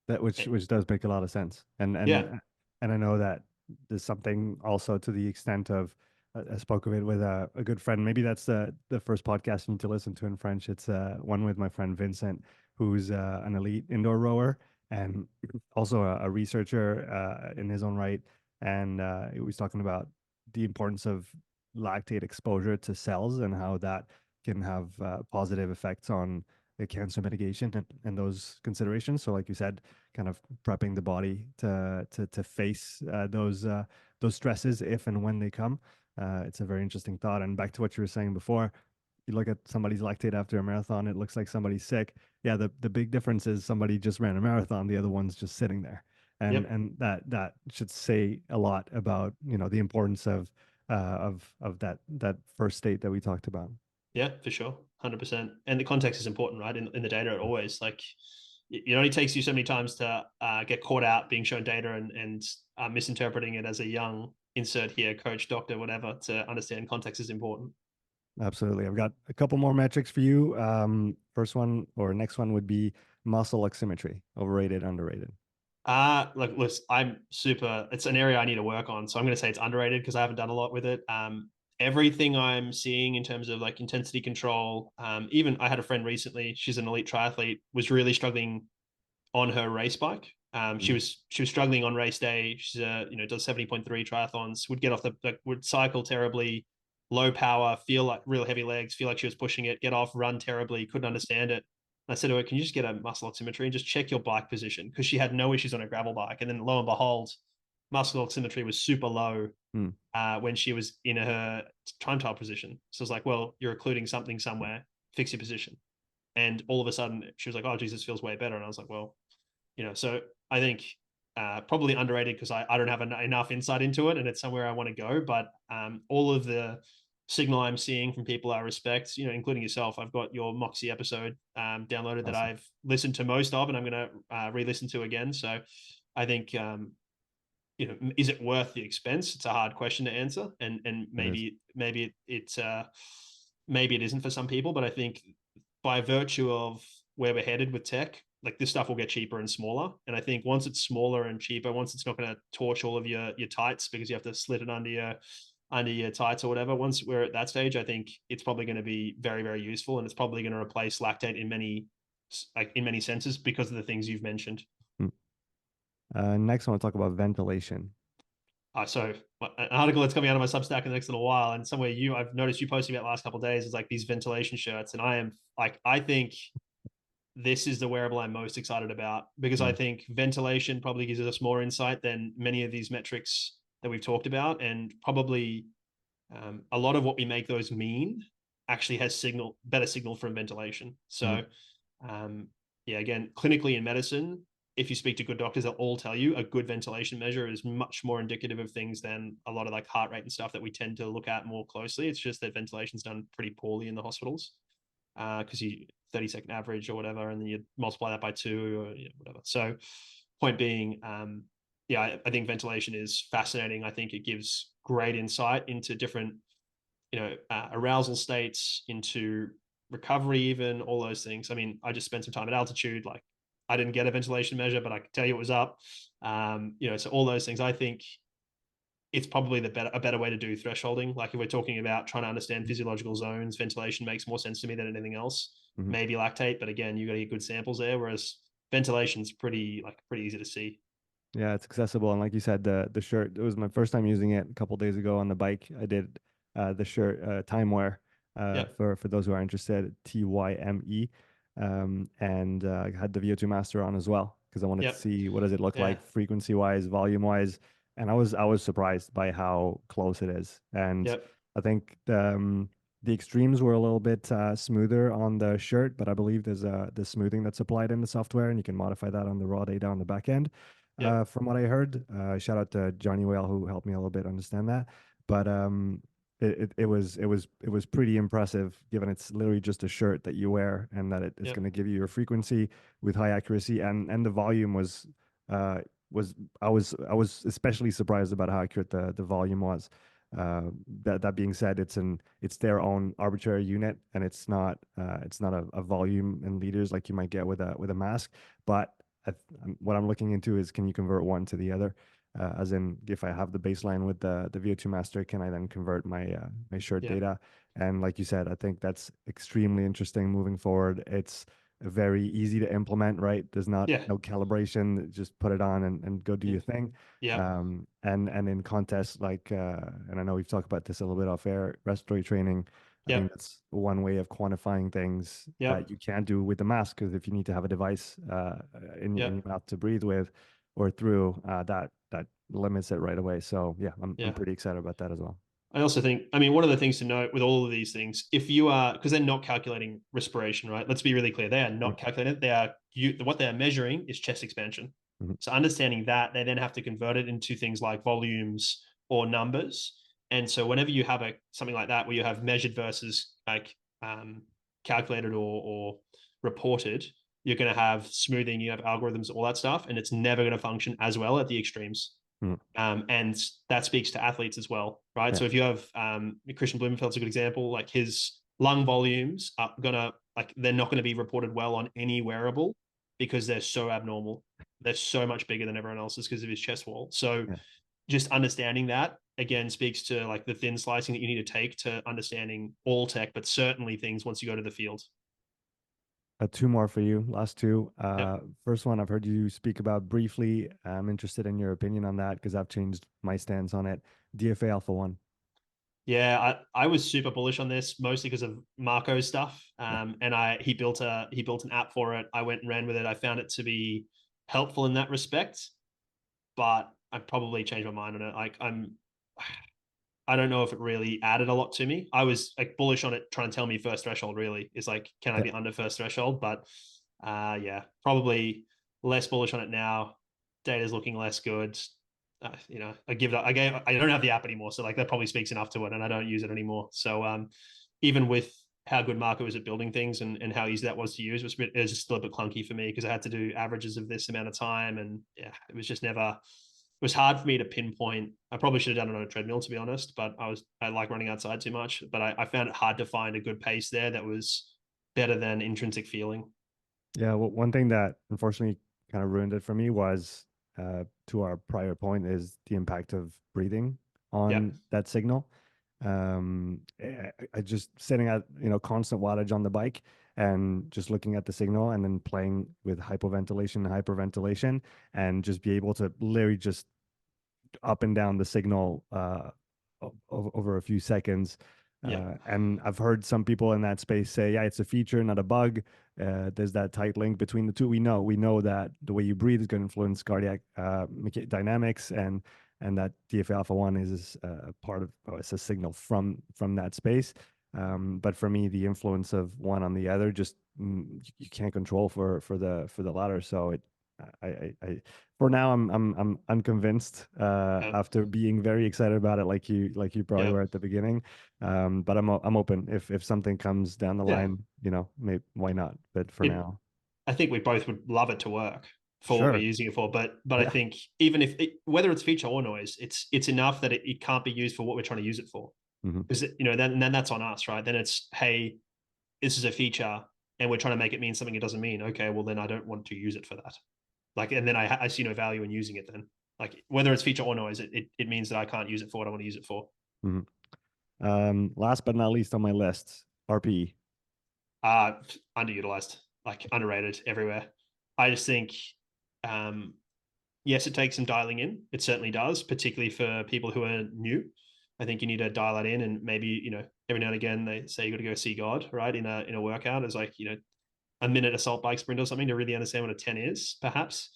That which does make a lot of sense, Yeah. and I know that there's something also to the extent of I spoke of it with a good friend. Maybe that's the first podcast you need to listen to in French. It's one with my friend Vincent, who's an elite indoor rower and also a researcher in his own right. And he was talking about the importance of lactate exposure to cells and how that can have positive effects on the cancer mitigation and those considerations. So, like you said, kind of prepping the body to face those stresses if and when they come. It's a very interesting thought. And back to what you were saying before, you look at somebody's lactate after a marathon, it looks like somebody's sick. Yeah, the big difference is somebody just ran a marathon, the other one's just sitting there. Yep. And that should say a lot about, the importance of that first state that we talked about. Yeah, for sure. 100%. And the context is important, right? In the data, it always like it only takes you so many times to get caught out being shown data and misinterpreting it as a young insert here, coach, doctor, whatever, to understand context is important. Absolutely. I've got a couple more metrics for you. First one or next one would be muscle oximetry, overrated, underrated. Like, listen, it's an area I need to work on. So I'm going to say it's underrated because I haven't done a lot with it. Everything I'm seeing in terms of like intensity control, even I had a friend recently, she's an elite triathlete, was really struggling on her race bike. She Mm. was struggling on race day. She's does 70.3 triathlons. Would get off would cycle terribly, low power, feel like real heavy legs, feel like she was pushing it, get off, run terribly, couldn't understand it. And I said to her, "Can you just get a muscle oximetry and just check your bike position?" Because she had no issues on a gravel bike, and then lo and behold, muscle oximetry was super low Mm. when she was in her time trial position. So I was like, "Well, you're occluding something somewhere. Fix your position." And all of a sudden, she was like, "Oh, Jesus, feels way better." And I was like, "Well, so I think probably underrated because I don't have enough insight into it and it's somewhere I want to go. But all of the signal I'm seeing from people I respect, including yourself, I've got your Moxie episode downloaded that Awesome. I've listened to most of and I'm going to re-listen to again. So I think, is it worth the expense? It's a hard question to answer. And It is. maybe it isn't for some people, but I think by virtue of where we're headed with tech, like this stuff will get cheaper and smaller. And I think once it's smaller and cheaper, once it's not going to torch all of your tights because you have to slit it under your tights or whatever. Once we're at that stage, I think it's probably going to be very, very useful, and it's probably going to replace lactate in many senses because of the things you've mentioned. Mm. Next, I want to talk about ventilation. So an article that's coming out of my Substack in the next little while, and somewhere I've noticed you posting about the last couple of days is like these ventilation shirts, and I think this is the wearable I'm most excited about because I Mm. think ventilation probably gives us more insight than many of these metrics that we've talked about, and probably a lot of what we make those mean actually has better signal from ventilation. Mm. So, yeah, again, clinically in medicine, if you speak to good doctors, they'll all tell you a good ventilation measure is much more indicative of things than a lot of like heart rate and stuff that we tend to look at more closely. It's just that ventilation's done pretty poorly in the hospitals because you 30-second average or whatever, and then you multiply that by 2 or whatever. So, point being, yeah, I think ventilation is fascinating. I think it gives great insight into different, arousal states, into recovery, even all those things. I mean, I just spent some time at altitude. Like I didn't get a ventilation measure, but I can tell you it was up. So all those things, I think it's probably a better way to do thresholding. Like if we're talking about trying to understand physiological zones, ventilation makes more sense to me than anything else. Mhm. Maybe lactate, but again, you got to get good samples there. Whereas ventilation's pretty easy to see. Yeah, it's accessible, and like you said, the shirt. It was my first time using it a couple days ago on the bike. I did the shirt time wear Yep, for those who are interested. TYME, and I had the VO2 Master on as well because I wanted to yep, see what does it look yeah, like frequency wise, volume wise, and I was surprised by how close it is. And yep, I think the extremes were a little bit smoother on the shirt, but I believe there's the smoothing that's applied in the software, and you can modify that on the raw data on the back end. yep, From what I heard, shout out to Johnny Whale who helped me a little bit understand that. But it was pretty impressive given it's literally just a shirt that you wear and that it's yep, going to give you your frequency with high accuracy, and the volume uh was I was especially surprised about how accurate the volume was. That being said, it's their own arbitrary unit, and it's not a volume in liters like you might get with a mask. But what I'm looking into is, can you convert one to the other? As in, if I have the baseline with the VO2 master, can I then convert my shirt yep, data? And like you said, I think that's extremely interesting moving forward. It's very easy to implement, right? There's not yeah, no calibration. Just put it on and go do yeah, your thing. yep, And in contests like, and I know we've talked about this a little bit off air, respiratory training. I think yep, that's one way of quantifying things that yep, you can't do with the mask. Because if you need to have a device in your yep, mouth to breathe with or through, that limits it right away. So yeah, I'm yeah. pretty excited about that as well. I also think, I mean, one of the things to note with all of these things, if you are, because they're not calculating respiration, right? Let's be really clear. They are not calculating it. What they are measuring is chest expansion. Mhm. So understanding that, they then have to convert it into things like volumes or numbers. And so whenever you have something like that, where you have measured versus like calculated or reported, you're going to have smoothing, you have algorithms, all that stuff, and it's never going to function as well at the extremes. Mhm. And that speaks to athletes as well, right? Yeah, So if you have Christian Blumenfeld's a good example, like his lung volumes are gonna like they're not going to be reported well on any wearable because they're so abnormal. They're so much bigger than everyone else's because of his chest wall. So yeah. just understanding that again speaks to like the thin slicing that you need to take to understanding all tech, but certainly things once you go to the field. Two more for you. Last two. Yep. First one, I've heard you speak about briefly. I'm interested in your opinion on that because I've changed my stance on it. DFA Alpha 1. Yeah, I was super bullish on this mostly because of Marco's stuff. Yeah. And he built an app for it. I went and ran with it. I found it to be helpful in that respect, but I probably changed my mind on it. I don't know if it really added a lot to me. I was like bullish on it, trying to tell me first threshold really is like, can I Yeah. be under first threshold? But yeah, probably less bullish on it now. Data's looking less good. I give it up. I don't have the app anymore. So like that probably speaks enough to it and I don't use it anymore. So even with how good Marco was at building things and how easy that was to use, it was just still a bit clunky for me because I had to do averages of this amount of time. And yeah, it was just never, it was hard for me to pinpoint. I probably should have done it on a treadmill, to be honest, but I like running outside too much. But I found it hard to find a good pace there that was better than intrinsic feeling. Yeah. Well, one thing that unfortunately kind of ruined it for me was, to our prior point, is the impact of breathing Yeah. on that signal. I just sitting at constant wattage on the bike and just looking at the signal and then playing with hypoventilation and hyperventilation and just be able to literally just up and down the signal over a few seconds. Yeah. And I've heard some people in that space say, yeah, it's a feature, not a bug. There's that tight link between the two. We know that the way you breathe is going to influence cardiac dynamics, and that DFA alpha 1 is a part of, it's a signal from that space. But for me, the influence of one on the other just you can't control for the latter. So I for now I'm unconvinced Yeah. after being very excited about it like you probably Yeah. were at the beginning. But I'm open if something comes down the Yeah. line, maybe why not? But for It, now, I think we both would love it to work for what we're sure. using it for, but I Yeah. think even if whether it's feature or noise, it's enough that it can't be used for what we're trying to use it for. Hmm. Because then that's on us, right? Then it's, hey, this is a feature. and we're trying to make it mean something it doesn't mean, okay, well then I don't want to use it for that. Like, and then I see no value in using it then. Like whether it's feature or noise, it means that I can't use it for what I want to use it for. Last but not least on my list, RPE. Underutilized, like underrated everywhere. I just think, um, yes, it takes some dialing in. It certainly does, particularly for people who are new. I think you need to dial that in, and maybe, every now and again they say you got to go see God, right? In a workout, as like, a minute assault bike sprint or something to really understand what a 10 is, perhaps.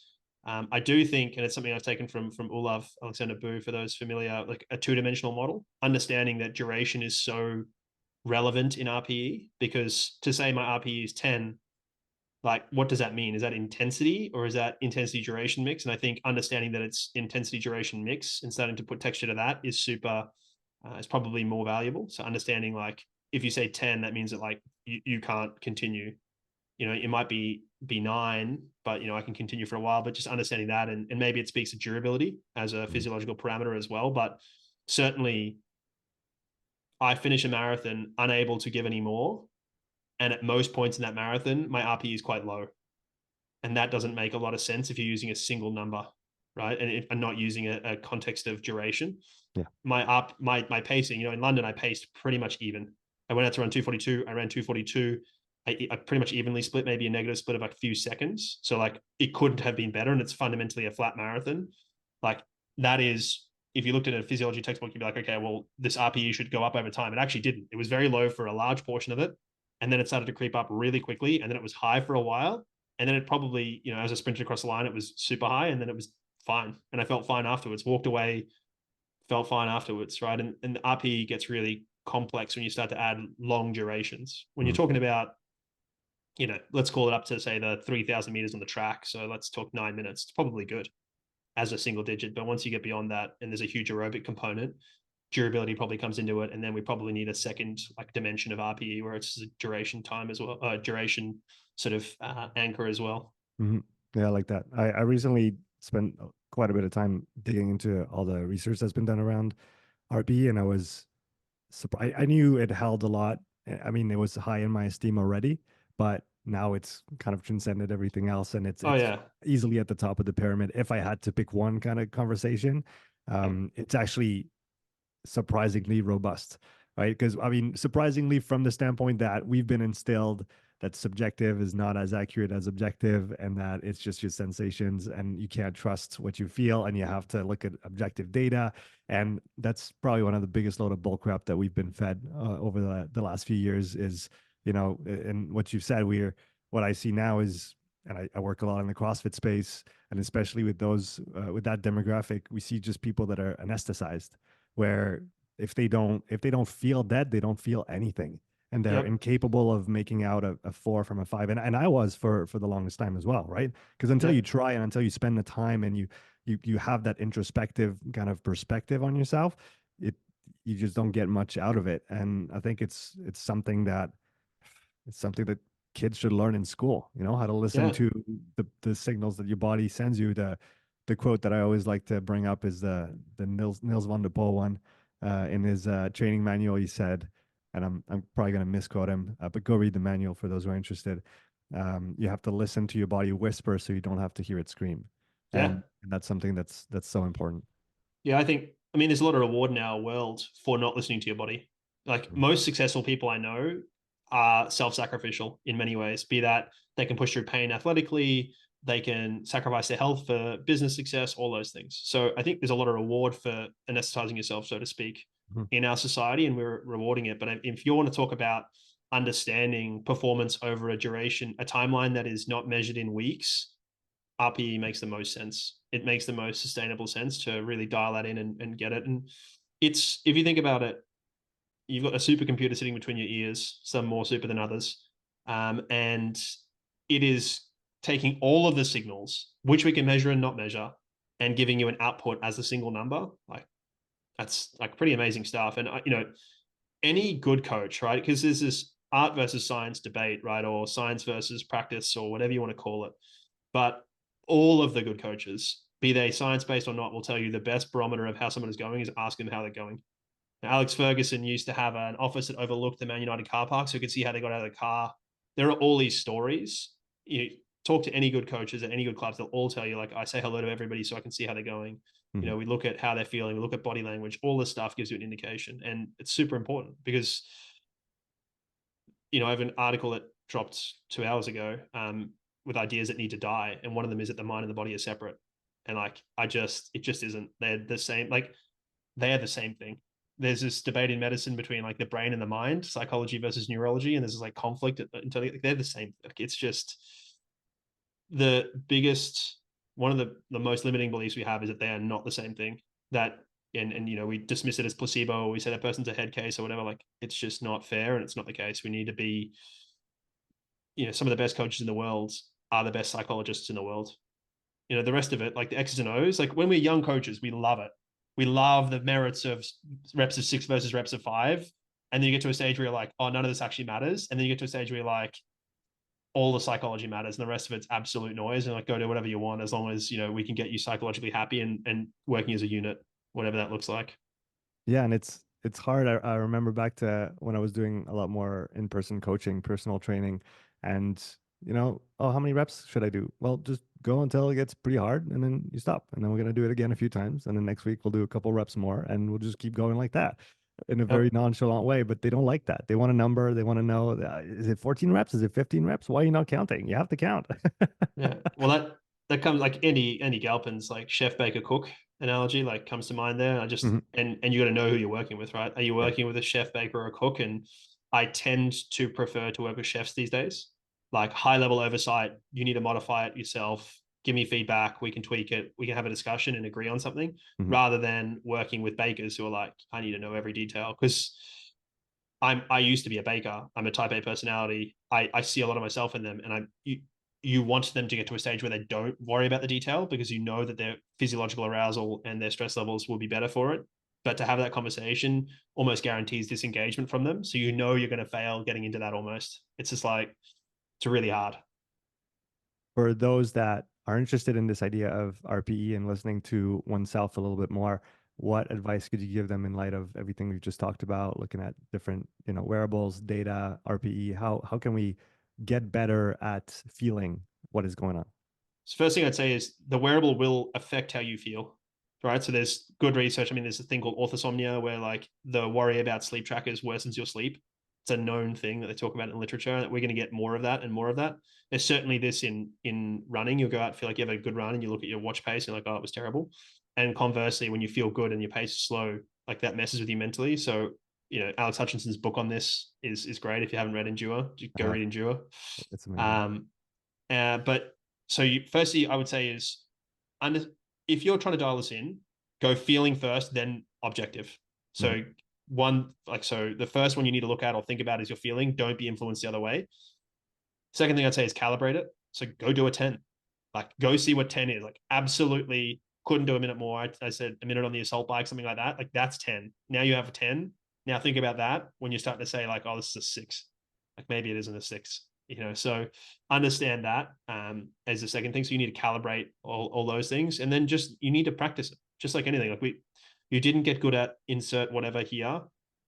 I do think, and it's something I've taken from Olav Alexander Boo, for those familiar, like a two-dimensional model, understanding that duration is so relevant in RPE, because to say my RPE is 10, like what does that mean? Is that intensity, or is that intensity duration mix? And I think understanding that it's intensity duration mix and starting to put texture to that is is probably more valuable. So understanding, like, if you say 10, that means that like you can't continue. It might be 9, but I can continue for a while. But just understanding that, and maybe it speaks to durability as a physiological parameter as well. But certainly I finish a marathon unable to give any more, and at most points in that marathon my RPE is quite low, and that doesn't make a lot of sense if you're using a single number, right? And not using a context of duration. Yeah. My pacing, in London I paced pretty much even. I went out to run 242. I ran 242. I pretty much evenly split, maybe a negative split of like a few seconds. So like it couldn't have been better, and it's fundamentally a flat marathon. Like that is, if you looked at a physiology textbook, you'd be like, okay, well, this RPE should go up over time. It actually didn't. It was very low for a large portion of it, and then it started to creep up really quickly, and then it was high for a while, and then it probably, as I sprinted across the line, it was super high, and then it was fine, and I felt fine afterwards. Walked away, felt fine afterwards, right? And the RPE gets really complex when you start to add long durations. When you're talking about, let's call it up to say the 3,000 meters on the track. So let's talk 9 minutes. It's probably good as a single digit, but once you get beyond that, and there's a huge aerobic component, durability probably comes into it, and then we probably need a second like dimension of RPE where it's duration time as well, duration sort of anchor as well. Yeah, I like that. I recently spent quite a bit of time digging into all the research that's been done around RPE, and I was surprised. I knew it held a lot. I mean, it was high in my esteem already, but now it's kind of transcended everything else, and it's Oh yeah, easily at the top of the pyramid. If I had to pick one kind of conversation, it's actually surprisingly robust, right? Because I mean, surprisingly from the standpoint that we've been instilled that subjective is not as accurate as objective, and that it's just your sensations, and you can't trust what you feel, and you have to look at objective data. And that's probably one of the biggest load of bullcrap that we've been fed over the last few years is, and what you've said, what I see now is, and I work a lot in the CrossFit space, and especially with those, with that demographic, we see just people that are anesthetized, where if they don't feel dead, they don't feel anything, and they're yep, incapable of making out a 4 from a 5. And I was for the longest time as well, right? Because until you yep, try, and until you spend the time, and you have that introspective kind of perspective on yourself, you just don't get much out of it. And I think it's something that kids should learn in school, how to listen yeah, to the signals that your body sends you. The quote that I always like to bring up is the Nils van der Poel one. In his training manual, he said, and I'm probably going to misquote him, but go read the manual for those who are interested. You have to listen to your body whisper so you don't have to hear it scream, yeah. and that's something that's so important. Yeah, I mean, there's a lot of reward in our world for not listening to your body. Like most successful people I know are self-sacrificial in many ways, be that they can push through pain athletically, they can sacrifice their health for business success, all those things. So I think there's a lot of reward for anesthetizing yourself, so to speak, Mhm. in our society, and we're rewarding it. But if you want to talk about understanding performance over a duration, a timeline that is not measured in weeks, RPE makes the most sense. It makes the most sustainable sense to really dial that in and get it. And it's, if you think about it, you've got a supercomputer sitting between your ears, some more super than others. And it is taking all of the signals, which we can measure and not measure, and giving you an output as a single number. Like that's like pretty amazing stuff. And any good coach, right? Because there's this art versus science debate, right? Or science versus practice, or whatever you want to call it. But all of the good coaches, be they science-based or not, will tell you the best barometer of how someone is going is ask them how they're going. Now, Alex Ferguson used to have an office that overlooked the Man United car park, so you could see how they got out of the car there are all these stories. You talk to any good coaches at any good clubs, they'll all tell you, like, I say hello to everybody so I can see how they're going. Mhm. We look at how they're feeling, we look at body language, all this stuff gives you an indication. And it's super important because, I have an article that dropped 2 hours ago, with ideas that need to die. And one of them is that the mind and the body are separate. And like, it just isn't. They're the same. Like, they are the same thing. There's this debate in medicine between like the brain and the mind, psychology versus neurology, and there's this like conflict until they're the same. Like, it's just the biggest, one of the most limiting beliefs we have is that they are not the same thing. That and we dismiss it as placebo, or we say that person's a head case or whatever. Like, it's just not fair, and it's not the case. We need to be, some of the best coaches in the world are the best psychologists in the world. The rest of it, like the X's and O's, like when we're young coaches, we love it. We love the merits of reps of 6 versus reps of 5. And then you get to a stage where you're like, oh, none of this actually matters. And then you get to a stage where you're like, all the psychology matters and the rest of it's absolute noise. And like, go do whatever you want as long as, we can get you psychologically happy and working as a unit, whatever that looks like. Yeah, and it's hard. I remember back to when I was doing a lot more in-person coaching, personal training, and oh, how many reps should I do? Well, just go until it gets pretty hard, and then you stop, and then we're gonna do it again a few times, and then next week we'll do a couple reps more, and we'll just keep going like that in a very Yep. nonchalant way. But they don't like that. They want a number. They want to know, is it 14 reps? Is it 15 reps? Why are you not counting? You have to count. Yeah. Well, that comes like Andy Galpin's like chef baker cook analogy like comes to mind there. I just Mhm. and you got to know who you're working with, right? Are you Yeah. working with a chef baker or a cook? And I tend to prefer to work with chefs these days. Like, high level oversight, you need to modify it yourself. Give me feedback. We can tweak it. We can have a discussion and agree on something, Mhm. rather than working with bakers who are like, I need to know every detail. Because I used to be a baker. I'm a type A personality. I see a lot of myself in them, and you want them to get to a stage where they don't worry about the detail because you know that their physiological arousal and their stress levels will be better for it. But to have that conversation almost guarantees disengagement from them. So you're going to fail getting into that almost. It's just like, it's really hard. For those that are interested in this idea of RPE and listening to oneself a little bit more, what advice could you give them in light of everything we've just talked about, looking at different, wearables, data, RPE? How can we get better at feeling what is going on? So first thing I'd say is the wearable will affect how you feel, right? So there's good research. I mean, there's a thing called orthosomnia where like the worry about sleep trackers worsens your sleep. It's a known thing that they talk about in literature. We're going to get more of that and more of that. There's certainly this in running. You'll go out, feel like you have a good run, and you look at your watch pace and you're like, oh, it was terrible. And conversely, when you feel good and your pace is slow, like that messes with you mentally. So, Alex Hutchinson's book on this is great. If you haven't read Endure, I go have. read Endure. It's amazing. Um, but so firstly, I would say is, under, if you're trying to dial this in, go feeling first, then objective. Mhm. So the first one you need to look at or think about is your feeling. Don't be influenced the other way. Second thing I'd say is calibrate it. So go do a 10. Like, go see what 10 is. Like, absolutely couldn't do a minute more. I said a minute on the assault bike, something like that. Like, that's 10. Now you have a 10. Now think about that when you start to say like, oh, this is a 6. Like, maybe it isn't a 6. So understand that as the second thing. So you need to calibrate all those things, and then just you need to practice it, just like anything. Like, you didn't get good at insert whatever here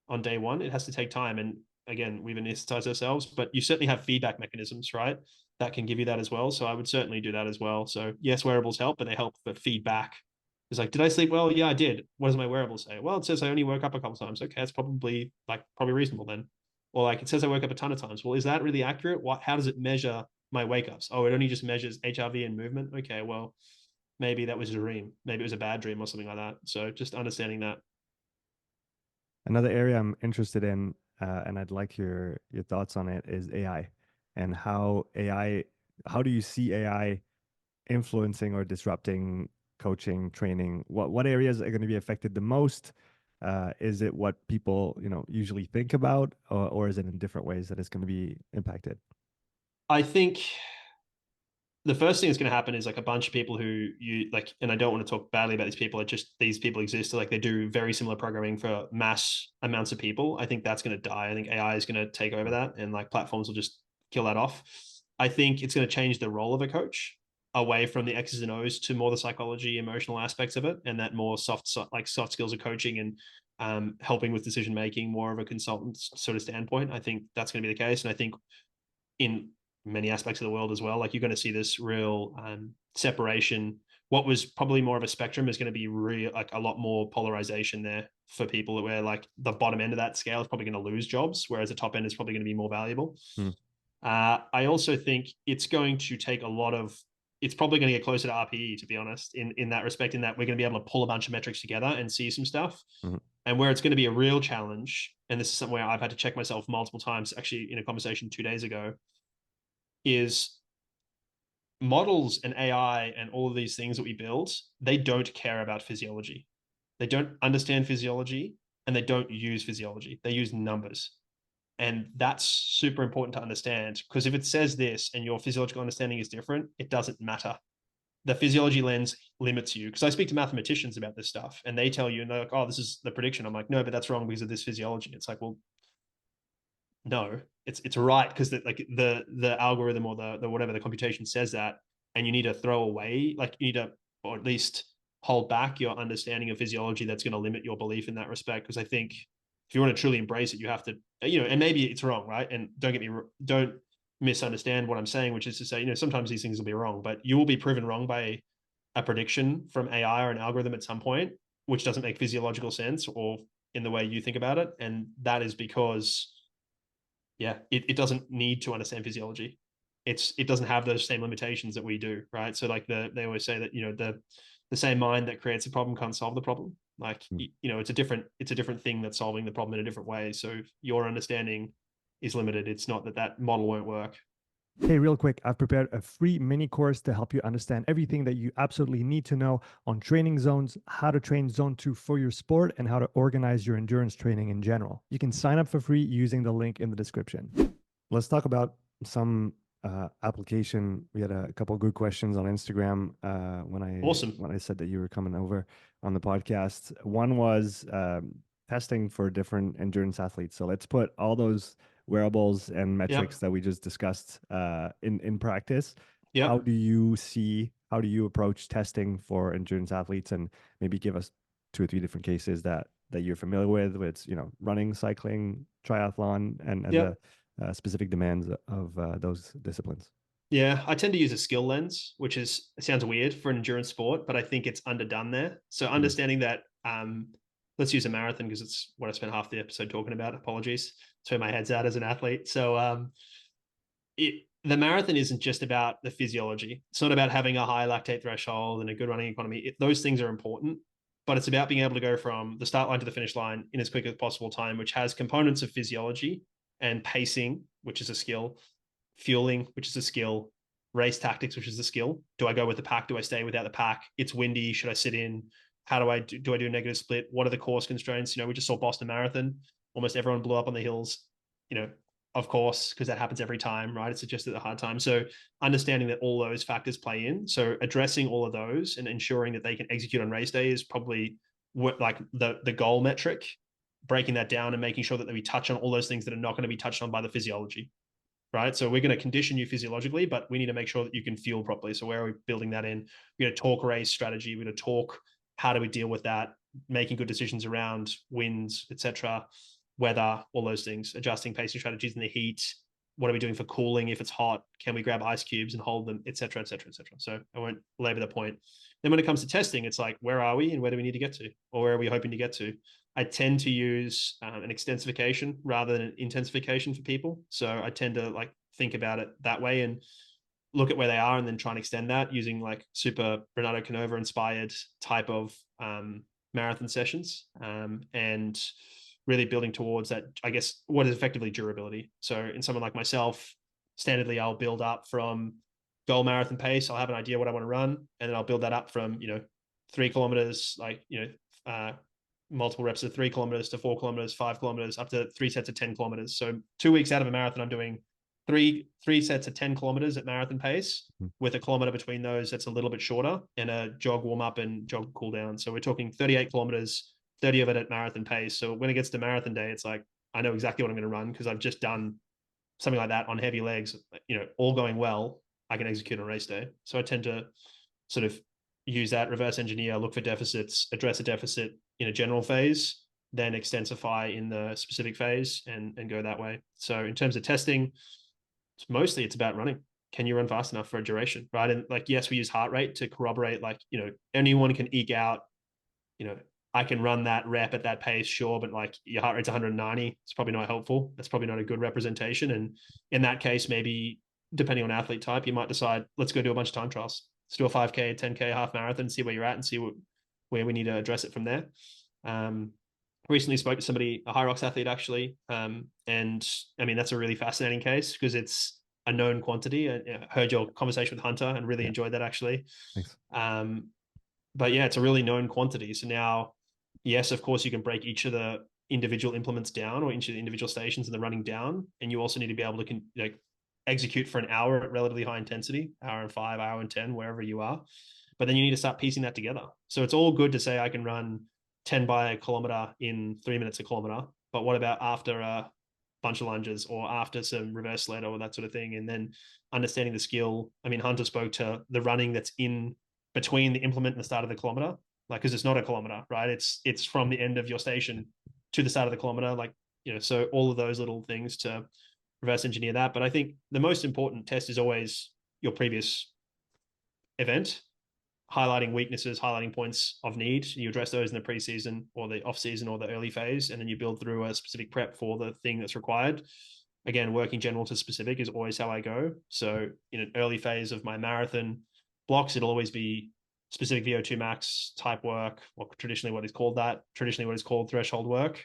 on day one. It has to take time, and again, we've anesthetized ourselves, but you certainly have feedback mechanisms, right? That can give you that as well. So I would certainly do that as well. So yes, wearables help, but they help for feedback. It's like, did I sleep well? Yeah, I did. What does my wearable say? Well, it says I only woke up a couple times. Okay, that's probably reasonable then. Or like, it says I woke up a ton of times. Well, is that really accurate? How does it measure my wake ups? Oh, it only just measures HRV and movement. Okay, well, maybe that was a dream. Maybe it was a bad dream or something like that. So just understanding that. Another area I'm interested in, and I'd like your thoughts on it, is AI and how AI. How do you see AI influencing or disrupting coaching, training? What areas are going to be affected the most? Is it what people usually think about, or is it in different ways that it's going to be impacted? I think the first thing that's going to happen is like a bunch of people who you like, and I don't want to talk badly about these people. It just, these people exist. Like, they do very similar programming for mass amounts of people. I think that's going to die. I think AI is going to take over that, and like platforms will just kill that off. I think it's going to change the role of a coach away from the X's and O's to more the psychology, emotional aspects of it, and that more soft skills of coaching and helping with decision making, more of a consultant sort of standpoint. I think that's going to be the case, and I think in many aspects of the world as well. Like you're going to see this real separation. What was probably more of a spectrum is going to be real, like a lot more polarization there for people, where like the bottom end of that scale is probably going to lose jobs, whereas the top end is probably going to be more valuable. Mm. I also think it's going to take a lot of, it's probably going to get closer to RPE, to be honest, in that respect, in that we're going to be able to pull a bunch of metrics together and see some stuff. Mm-hmm. And where it's going to be a real challenge, and this is something where I've had to check myself multiple times, actually in a conversation 2 days ago, is models and AI and all of these things that we build, they don't care about physiology. They don't understand physiology and they don't use physiology. They use numbers. And that's super important to understand, because if it says this and your physiological understanding is different, it doesn't matter. The physiology lens limits you. Because I speak to mathematicians about this stuff and they tell you, and they're like, oh, this is the prediction. I'm like, no, but that's wrong because of this physiology. It's like, well, no, it's right because the algorithm or the whatever the computation says that, and you need to throw away, like you need to, or at least hold back your understanding of physiology that's going to limit your belief in that respect. Because I think if you want to truly embrace it, you have to, and maybe it's wrong, right? And don't misunderstand what I'm saying, which is to say, sometimes these things will be wrong, but you will be proven wrong by a prediction from AI or an algorithm at some point, which doesn't make physiological sense or in the way you think about it. And that is because it doesn't need to understand physiology. It doesn't have those same limitations that we do, right? So like they always say that the same mind that creates a problem can't solve the problem. Like it's a different thing that's solving the problem in a different way. So if your understanding is limited, it's not that model won't work. Hey, real quick, I've prepared a free mini course to help you understand everything that you absolutely need to know on training zones, how to train zone 2 for your sport, and how to organize your endurance training in general. You can sign up for free using the link in the description. Let's talk about some application. We had a couple of good questions on Instagram Awesome. when I said that you were coming over on the podcast. One was testing for different endurance athletes. So let's put all those wearables and metrics Yep. that we just discussed in practice. How Yep. do you approach testing for endurance athletes, and maybe give us 2 or 3 different cases that you're familiar with? It's running, cycling, triathlon, and the Yep. specific demands of those disciplines. Yeah, I tend to use a skill lens, which it sounds weird for an endurance sport, but I think it's underdone there. So Mm. understanding that, let's use a marathon because it's what I spent half the episode talking about. Apologies. It's where my head's at as an athlete. So the marathon isn't just about the physiology. It's not about having a high lactate threshold and a good running economy. Those things are important, but it's about being able to go from the start line to the finish line in as quick as possible time, which has components of physiology and pacing, which is a skill, fueling, which is a skill, race tactics, which is a skill. Do I go with the pack? Do I stay without the pack? It's windy. Should I sit in? How do I do? I do a negative split? What are the course constraints? We just saw Boston Marathon. Almost everyone blew up on the hills. You know, of course, because that happens every time, right? It's just at a hard time. So understanding that all those factors play in. So addressing all of those and ensuring that they can execute on race day is probably what, like the goal metric. Breaking that down and making sure that we touch on all those things that are not going to be touched on by the physiology, right? So we're going to condition you physiologically, but we need to make sure that you can fuel properly. So where are we building that in? We're going to talk race strategy. We're going to talk how do we deal with that, making good decisions around winds, etc., weather, all those things, adjusting pacing strategies in the heat. What are we doing for cooling? If it's hot, can we grab ice cubes and hold them, etc., etc., etc. So I won't labor the point. Then when it comes to testing, it's like, where are we and where do we need to get to? Or where are we hoping to get to? I tend to use an extensification rather than an intensification for people. So I tend to like think about it that way and look at where they are and then try and extend that using like super Renato Canova inspired type of marathon sessions, and really building towards that, I guess, what is effectively durability. So in someone like myself, standardly, I'll build up from goal marathon pace. I'll have an idea what I want to run, and then I'll build that up from, 3 kilometers, like, multiple reps of 3 kilometers to 4 kilometers, 5 kilometers, up to 3 sets of 10 kilometers. So 2 weeks out of a marathon, I'm doing three sets of 10 kilometers at marathon pace with a kilometer between those that's a little bit shorter, and a jog warm up and jog cool down. So we're talking 38 kilometers, 30 of it at marathon pace. So when it gets to marathon day, it's like, I know exactly what I'm going to run because I've just done something like that on heavy legs, all going well, I can execute on race day. So I tend to sort of use that, reverse engineer, look for deficits, address a deficit in a general phase, then extensify in the specific phase and go that way. So in terms of testing, Mostly it's about running. Can you run fast enough for a duration, right? And like, yes, we use heart rate to corroborate, like, anyone can eke out, you know, I can run that rep at that pace, sure, but like your heart rate's 190, it's probably not helpful. That's probably not a good representation. And in that case, maybe depending on athlete type, you might decide, let's go do a bunch of time trials. Let's do a 5K, 10K, half marathon, see where you're at and see where we need to address it from there. Um, Recently spoke to somebody, a high rocks athlete actually. And I mean, that's a really fascinating case because it's a known quantity. I heard your conversation with Hunter and really Yeah, enjoyed that actually. thanks. But yeah, it's a really known quantity. So now, yes, of course, you can break each of the individual implements down or each of the individual stations in the running down. And you also need to be able to execute for an hour at relatively high intensity, hour and 5, hour and 10, wherever you are. But then you need to start piecing that together. So it's all good to say I can run 10 by a kilometer in 3 minutes a kilometer. But what about after a bunch of lunges or after some reverse sled or that sort of thing? And then understanding the skill. I mean, Hunter spoke to the running that's in between the implement and the start of the kilometer, like, because it's not a kilometer, right? It's from the end of your station to the start of the kilometer, like, so all of those little things to reverse engineer that. But I think the most important test is always your previous event, highlighting weaknesses, highlighting points of need. You address those in the preseason or the off season or the early phase, and then you build through a specific prep for the thing that's required. Again, working general to specific is always how I go. So in an early phase of my marathon blocks, it'll always be specific VO2 max type work, or traditionally what is called threshold work.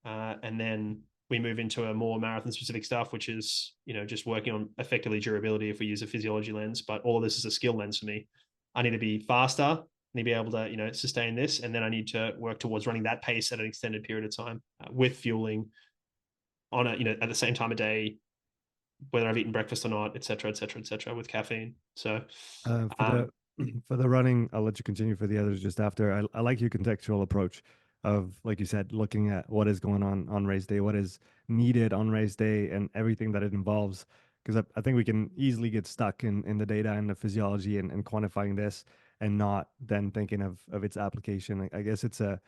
And then we move into a more marathon specific stuff, which is, just working on effectively durability if we use a physiology lens. But all of this is a skill lens for me. I need to be faster, I need to be able to, sustain this. And then I need to work towards running that pace at an extended period of time with fueling on at the same time of day, whether I've eaten breakfast or not, et cetera, et cetera, et cetera, with caffeine. So, For the for the running, I'll let you continue for the others just after. I like your contextual approach of, like you said, looking at what is going on race day, what is needed on race day, and everything that it involves. Because I think we can easily get stuck in the data and the physiology and quantifying this, and not then thinking of its application. I guess it's a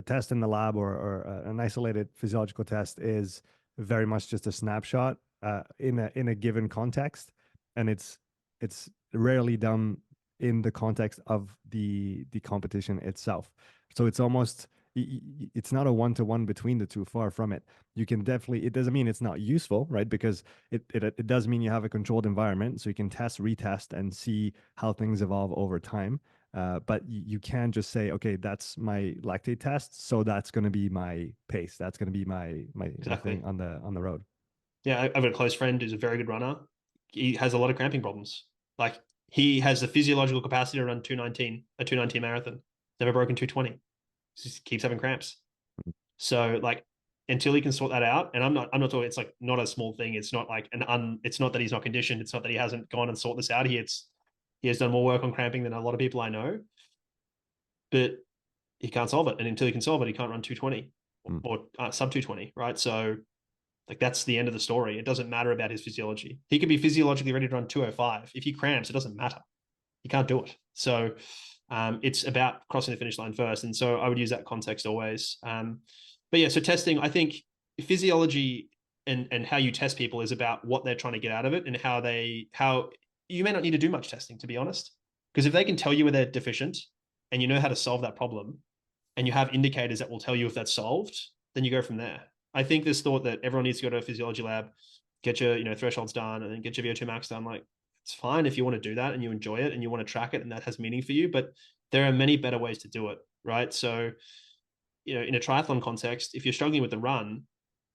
test in the lab or an isolated physiological test is very much just a snapshot in a given context, and it's rarely done in the context of the competition itself. So it's almost it's not a one-to-one between the two, far from it. You can definitely, it doesn't mean it's not useful, right? Because it does mean you have a controlled environment, so you can test, retest, and see how things evolve over time. But you can just say, okay, that's my lactate test, so that's going to be my pace. That's going to be my exactly. thing on the road. Yeah, I've got a close friend who's a very good runner. He has a lot of cramping problems. Like, he has the physiological capacity to run 219, a 219 marathon. Never broken 220. Just keeps having cramps. So like, until he can sort that out, and I'm not talking, it's like not a small thing. It's not like it's not that he's not conditioned. It's not that he hasn't gone and sorted this out. He has done more work on cramping than a lot of people I know, but he can't solve it. And until he can solve it, he can't run 220 or sub 220, right? So like, that's the end of the story. It doesn't matter about his physiology. He could be physiologically ready to run 205. If he cramps, it doesn't matter. He can't do it. So it's about crossing the finish line first. And so I would use that context always. But yeah, so testing, I think physiology and how you test people is about what they're trying to get out of it, and how you may not need to do much testing, to be honest. Because if they can tell you where they're deficient and you know how to solve that problem, and you have indicators that will tell you if that's solved, then you go from there. I think this thought that everyone needs to go to a physiology lab, get your thresholds done, and then get your VO2 max done. Like, it's fine if you want to do that and you enjoy it and you want to track it and that has meaning for you, but there are many better ways to do it, right? So, in a triathlon context, if you're struggling with the run,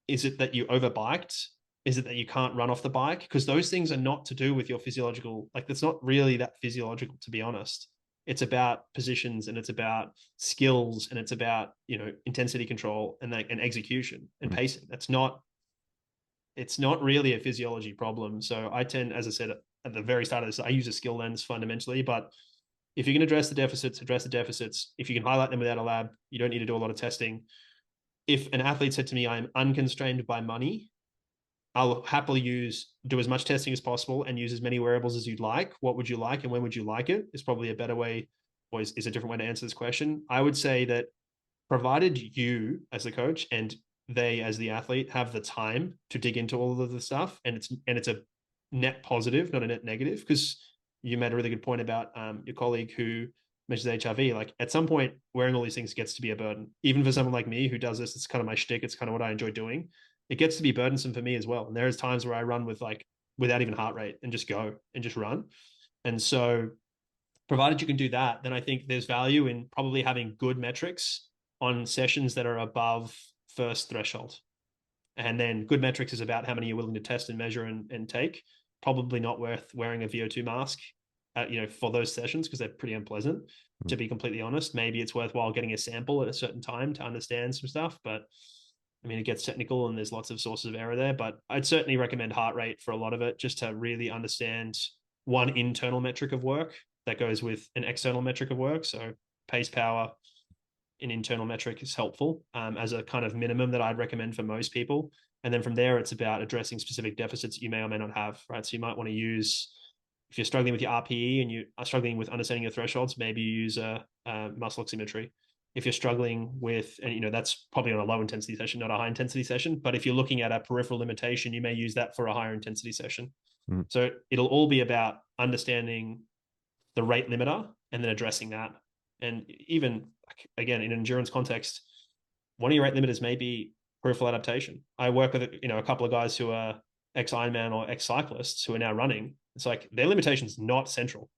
is it that you overbiked? Is it that you can't run off the bike? Because those things are not to do with your physiological, like, that's not really that physiological, to be honest. It's about positions, and it's about skills, and it's about, intensity control and execution and pacing. It's not really a physiology problem. So I tend, as I said at the very start of this, I use a skill lens fundamentally, but if you can address the deficits, address the deficits. If you can highlight them without a lab, you don't need to do a lot of testing. If an athlete said to me, I'm unconstrained by money, I'll happily do as much testing as possible and use as many wearables as you'd like. What would you like and when would you like it? Is probably a better way, or is a different way to answer this question. I would say that provided you as a coach and they, as the athlete, have the time to dig into all of the stuff, and it's a net positive, not a net negative. Because you made a really good point about your colleague who measures HRV. Like at some point, wearing all these things gets to be a burden. Even for someone like me who does this, it's kind of my shtick. It's kind of what I enjoy doing. It gets to be burdensome for me as well. And there's times where I run with like without even heart rate and just go and just run. And so, provided you can do that, then I think there's value in probably having good metrics on sessions that are above first threshold. And then good metrics is about how many you're willing to test and measure and take. Probably not worth wearing a VO2 mask, for those sessions because they're pretty unpleasant. To be completely honest, maybe it's worthwhile getting a sample at a certain time to understand some stuff. But I mean, it gets technical and there's lots of sources of error there. But I'd certainly recommend heart rate for a lot of it, just to really understand one internal metric of work that goes with an external metric of work. So pace power, an internal metric is helpful as a kind of minimum that I'd recommend for most people. And then from there, it's about addressing specific deficits you may or may not have, right? So you might want to use, if you're struggling with your RPE and you are struggling with understanding your thresholds, maybe you use a muscle oximetry. If you're struggling with, and that's probably on a low intensity session, not a high intensity session, but if you're looking at a peripheral limitation, you may use that for a higher intensity session. Mm. So it'll all be about understanding the rate limiter and then addressing that. And even again, in an endurance context, one of your rate limiters may be peripheral adaptation. I work with a couple of guys who are ex Ironman or ex cyclists who are now running. It's like their limitation is not central.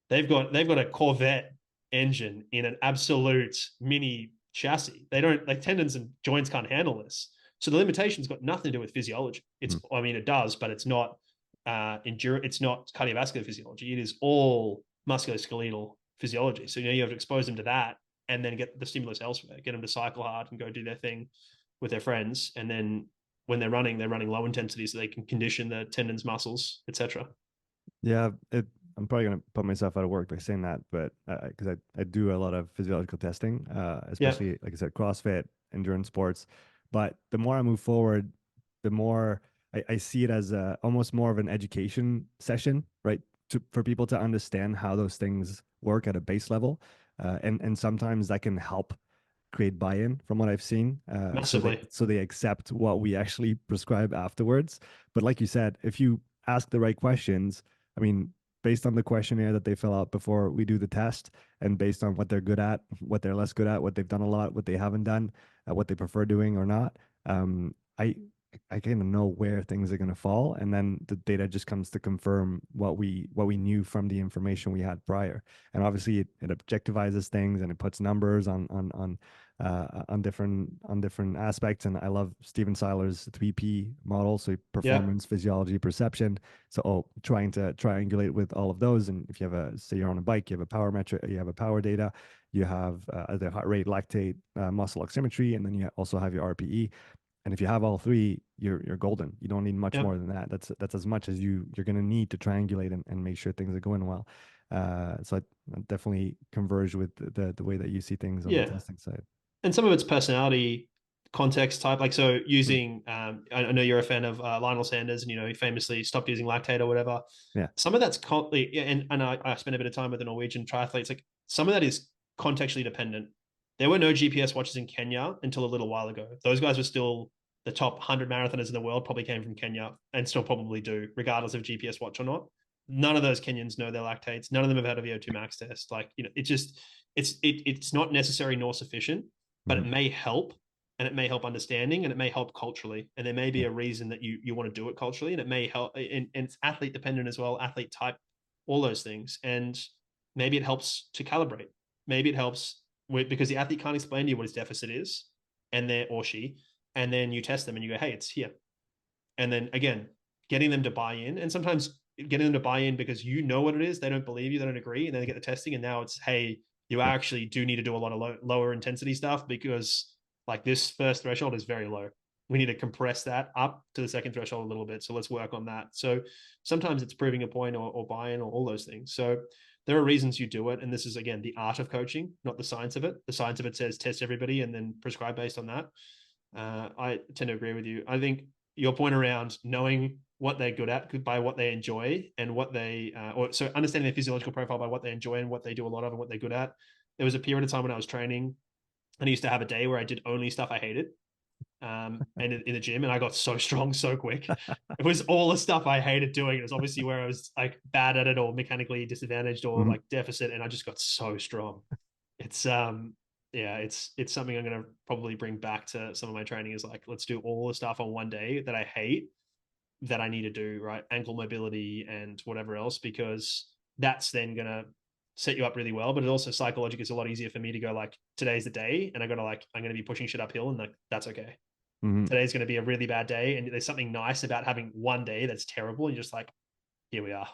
They've got a Corvette engine in an absolute mini chassis. They don't, like, tendons and joints can't handle this. So the limitation's got nothing to do with physiology. It's I mean, it does, but it's not it's not cardiovascular physiology. It is all musculoskeletal physiology. So you have to expose them to that and then get the stimulus elsewhere, get them to cycle hard and go do their thing with their friends. And then when they're running low intensity so they can condition the tendons, muscles, etc. Yeah, I'm probably going to put myself out of work by saying that, but because I do a lot of physiological testing, especially, like I said, CrossFit, endurance sports. But the more I move forward, the more I see it as almost more of an education session, right? For people to understand how those things work at a base level. And sometimes that can help create buy-in from what I've seen. Massively. So they accept what we actually prescribe afterwards. But like you said, if you ask the right questions, I mean, based on the questionnaire that they fill out before we do the test, and based on what they're good at, what they're less good at, what they've done a lot, what they haven't done, what they prefer doing or not, I kind of know where things are going to fall, and then the data just comes to confirm what we knew from the information we had prior. And obviously, it objectivizes things and it puts numbers on different aspects. And I love Steven Seiler's 3P model, so performance, physiology, perception. So trying to triangulate with all of those. And if you have say you're on a bike, you have a power metric, you have a power data, you have the heart rate, lactate, muscle oximetry, and then you also have your RPE. And if you have all three, you're golden. You don't need much more than that. That's as much as you're going to need to triangulate and make sure things are going well. So I definitely converge with the way that you see things on the testing side. And some of it's personality, context type. Like, so using, I know you're a fan of Lionel Sanders, and he famously stopped using lactate or whatever. Yeah. Some of that's and I spent a bit of time with the Norwegian triathletes. Like, some of that is contextually dependent. There were no GPS watches in Kenya until a little while ago. Those guys were still the top 100 marathoners in the world, probably came from Kenya, and still probably do, regardless of GPS watch or not. None of those Kenyans know their lactates. None of them have had a VO2 max test. Like, it's not necessary nor sufficient, but it may help, and it may help understanding, and it may help culturally. And there may be a reason that you want to do it culturally, and it may help. And it's athlete dependent as well, athlete type, all those things. And maybe it helps to calibrate. Maybe it helps because the athlete can't explain to you what his deficit is, and or she, and then you test them and you go, hey, it's here. And then again, getting them to buy in, and sometimes getting them to buy in because you know what it is, they don't believe you, they don't agree, and then they get the testing, and now it's, hey, you actually do need to do a lot of lower intensity stuff because, like, this first threshold is very low. We need to compress that up to the second threshold a little bit. So let's work on that. So sometimes it's proving a point or buy-in or all those things. So there are reasons you do it. And this is, again, the art of coaching, not the science of it. The science of it says test everybody and then prescribe based on that. I tend to agree with you. I think your point around knowing what they're good at by what they enjoy, and what they, so understanding their physiological profile by what they enjoy and what they do a lot of and what they're good at. There was a period of time when I was training, and I used to have a day where I did only stuff I hated. in the gym, and I got so strong so quick. It was all the stuff I hated doing. It was obviously where I was like bad at it or mechanically disadvantaged or Mhm. like deficit, and I just got so strong. It's yeah, it's something I'm gonna probably bring back to some of my training is like, let's do all the stuff on one day that I hate that I need to do, right? Ankle mobility and whatever else, because that's then gonna set you up really well. But it also psychologically is a lot easier for me to go like, today's the day, and I gotta like, I'm gonna be pushing shit uphill, and like that's okay. Mhm. Today's gonna be a really bad day, and there's something nice about having one day that's terrible, and you're just like, here we are.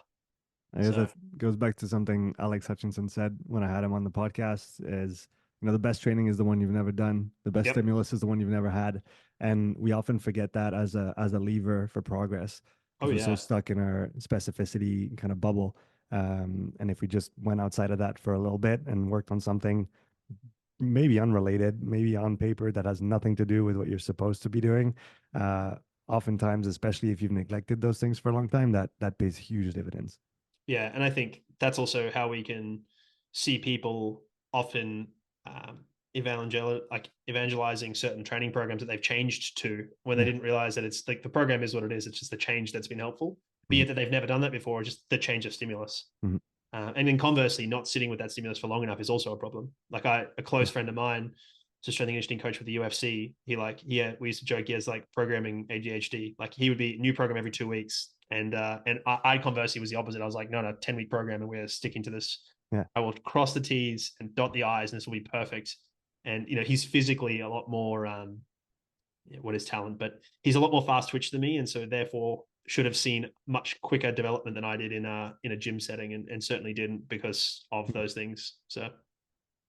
I guess So that goes back to something Alex Hutchinson said when I had him on the podcast is, the best training is the one you've never done. The best yep. stimulus is the one you've never had. And we often forget that as a lever for progress Oh because we're so yeah. stuck in our specificity kind of bubble. And if we just went outside of that for a little bit and worked on something maybe unrelated, maybe on paper that has nothing to do with what you're supposed to be doing, uh, oftentimes, especially if you've neglected those things for a long time, that pays huge dividends. Yeah, and I think that's also how we can see people often evangelizing certain training programs that they've changed to when they Yeah. didn't realize that it's like the program is what it is. It's just the change that's been helpful, be Mhm. it that they've never done that before, or just the change of stimulus. Mhm. And then conversely, not sitting with that stimulus for long enough is also a problem. Like a close Yeah. friend of mine, just strength and conditioning coach with the UFC. He like, yeah, we used to joke he has like programming ADHD. Like he would be new program every 2 weeks, and I conversely was the opposite. I was like, no, no, 10-week program, and we're sticking to this. Yeah. I will cross the T's and dot the I's, and this will be perfect. And he's physically a lot more what is talent, but he's a lot more fast twitch than me, and so therefore should have seen much quicker development than I did in a gym setting, and certainly didn't because of those things. So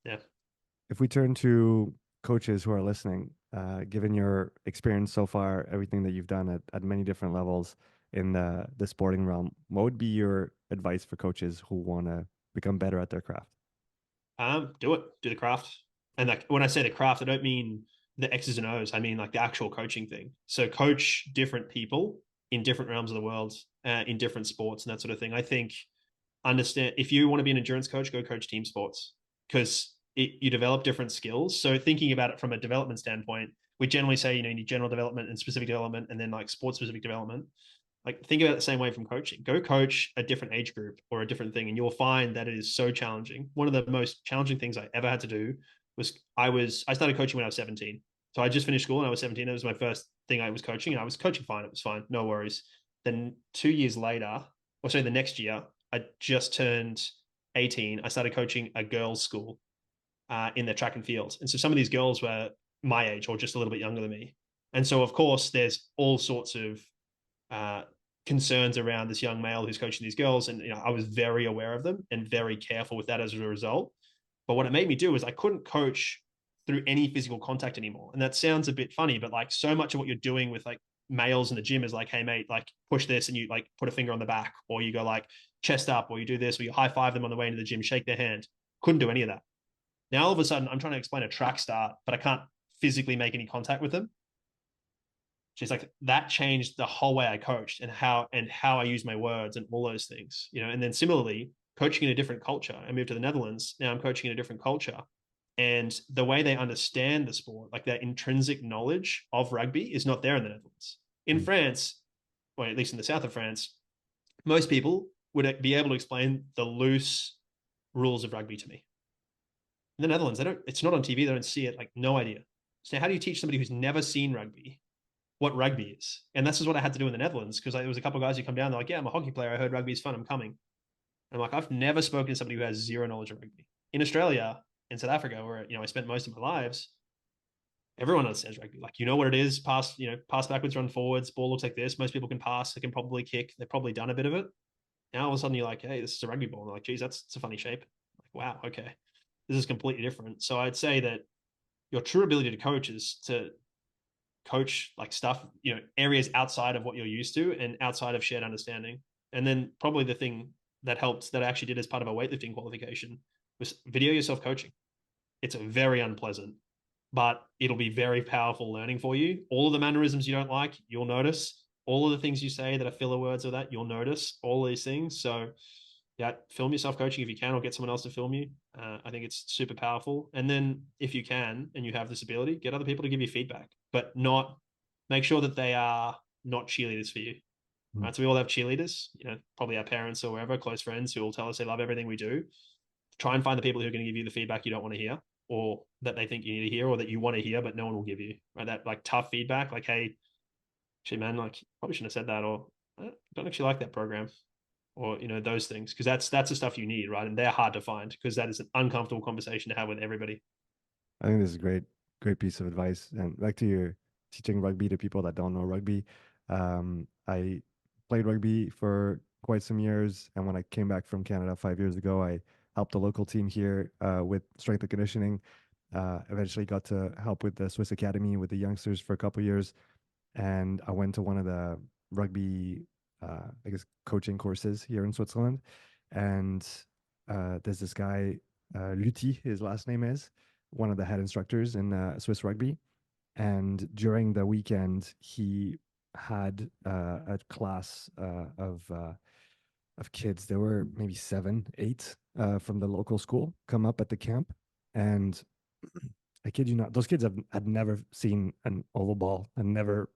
yeah. If we turn to coaches who are listening, given your experience so far, everything that you've done at many different levels in the sporting realm, what would be your advice for coaches who want to become better at their craft? Do it. Do the craft. And like when I say the craft, I don't mean the X's and O's. I mean like the actual coaching thing. So coach different people in different realms of the world, in different sports and that sort of thing. I think understand if you want to be an endurance coach, go coach team sports because you develop different skills. So thinking about it from a development standpoint, we generally say you need general development and specific development, and then like sports specific development. Like think about it the same way from coaching. Go coach a different age group or a different thing, and you'll find that it is so challenging. One of the most challenging things I ever had to do was I started coaching when I was 17. So I just finished school and I was 17. It was my first thing I was coaching, and I was coaching fine. It was fine, no worries. Then 2 years later, or sorry, the next year, I just turned 18. I started coaching a girls' school in the track and field, and so some of these girls were my age or just a little bit younger than me. And so, of course, there's all sorts of uh, concerns around this young male who's coaching these girls, and I was very aware of them and very careful with that as a result. But what it made me do is I couldn't coach through any physical contact anymore, and that sounds a bit funny, but like so much of what you're doing with like males in the gym is like, hey mate, like push this, and you like put a finger on the back, or you go like chest up, or you do this, or you high five them on the way into the gym, shake their hand. Couldn't do any of that. Now all of a sudden I'm trying to explain a track start, but I can't physically make any contact with them. She's like, that changed the whole way I coached and how I use my words and all those things. And then similarly, coaching in a different culture. I moved to the Netherlands. Now I'm coaching in a different culture. And the way they understand the sport, like that intrinsic knowledge of rugby, is not there in the Netherlands. In Mm. France, or at least in the south of France, most people would be able to explain the loose rules of rugby to me. In the Netherlands, they don't, it's not on TV, they don't see it, like no idea. So how do you teach somebody who's never seen rugby what rugby is? And this is what I had to do in the Netherlands because there was a couple of guys who come down. They're like, "Yeah, I'm a hockey player. I heard rugby is fun. I'm coming." And I'm like, I've never spoken to somebody who has zero knowledge of rugby. In Australia, in South Africa, where I spent most of my lives, everyone understands rugby. Like what it is. Pass backwards, run forwards. Ball looks like this. Most people can pass. They can probably kick. They've probably done a bit of it. Now all of a sudden you're like, hey, this is a rugby ball. And they're like, geez, it's a funny shape. Like, wow, okay, this is completely different. So I'd say that your true ability to coach is to coach like stuff, areas outside of what you're used to and outside of shared understanding. And then probably the thing that helped that I actually did as part of a weightlifting qualification was video yourself coaching. It's very unpleasant, but it'll be very powerful learning for you. All of the mannerisms you don't like, you'll notice. All of the things you say that are filler words or that, you'll notice all these things. So yeah, film yourself coaching if you can, or get someone else to film you. I think it's super powerful. And then if you can and you have this ability, get other people to give you feedback, but not make sure that they are not cheerleaders for you. Mm. Right. So we all have cheerleaders, probably our parents or wherever, close friends who will tell us they love everything we do. Try and find the people who are going to give you the feedback you don't want to hear, or that they think you need to hear, or that you want to hear, but no one will give you. Right. That like tough feedback, like, hey, actually, man, like probably shouldn't have said that, or I don't actually like that program, or those things, because that's the stuff you need, right? And they're hard to find because that is an uncomfortable conversation to have with everybody. I think this is a great piece of advice. And back to your teaching rugby to people that don't know rugby. I played rugby for quite some years, and when I came back from Canada 5 years ago, I helped the local team here with strength and conditioning. Eventually, got to help with the Swiss Academy with the youngsters for a couple years, and I went to one of the rugby, I guess, coaching courses here in Switzerland. And there's this guy, Lutti, his last name is, one of the head instructors in Swiss rugby. And during the weekend, he had a class of kids. There were maybe 7, 8 from the local school come up at the camp, and I kid you not, those kids had never seen an oval ball and never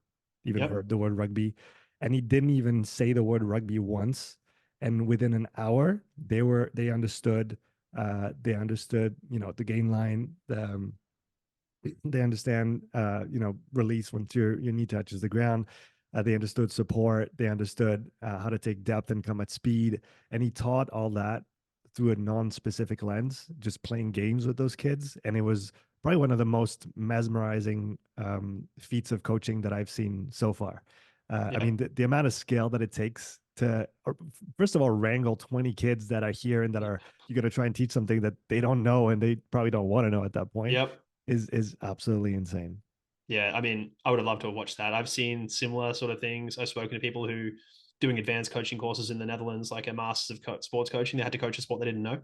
even Yep. heard the word rugby. And he didn't even say the word rugby once. And within an hour, they understood, the gain line, they understand, release once your knee touches the ground. They understood support. They understood how to take depth and come at speed. And he taught all that through a non-specific lens, just playing games with those kids. And it was probably one of the most mesmerizing feats of coaching that I've seen so far. I Yep. mean, the amount of skill that it takes to, first of all, wrangle 20 kids that are here and that are, you're going to try and teach something that they don't know and they probably don't want to know at that point Yep. is absolutely insane. Yeah, I mean, I would have loved to have watched that. I've seen similar sort of things. I've spoken to people who doing advanced coaching courses in the Netherlands, like a masters of sports coaching. They had to coach a sport they didn't know,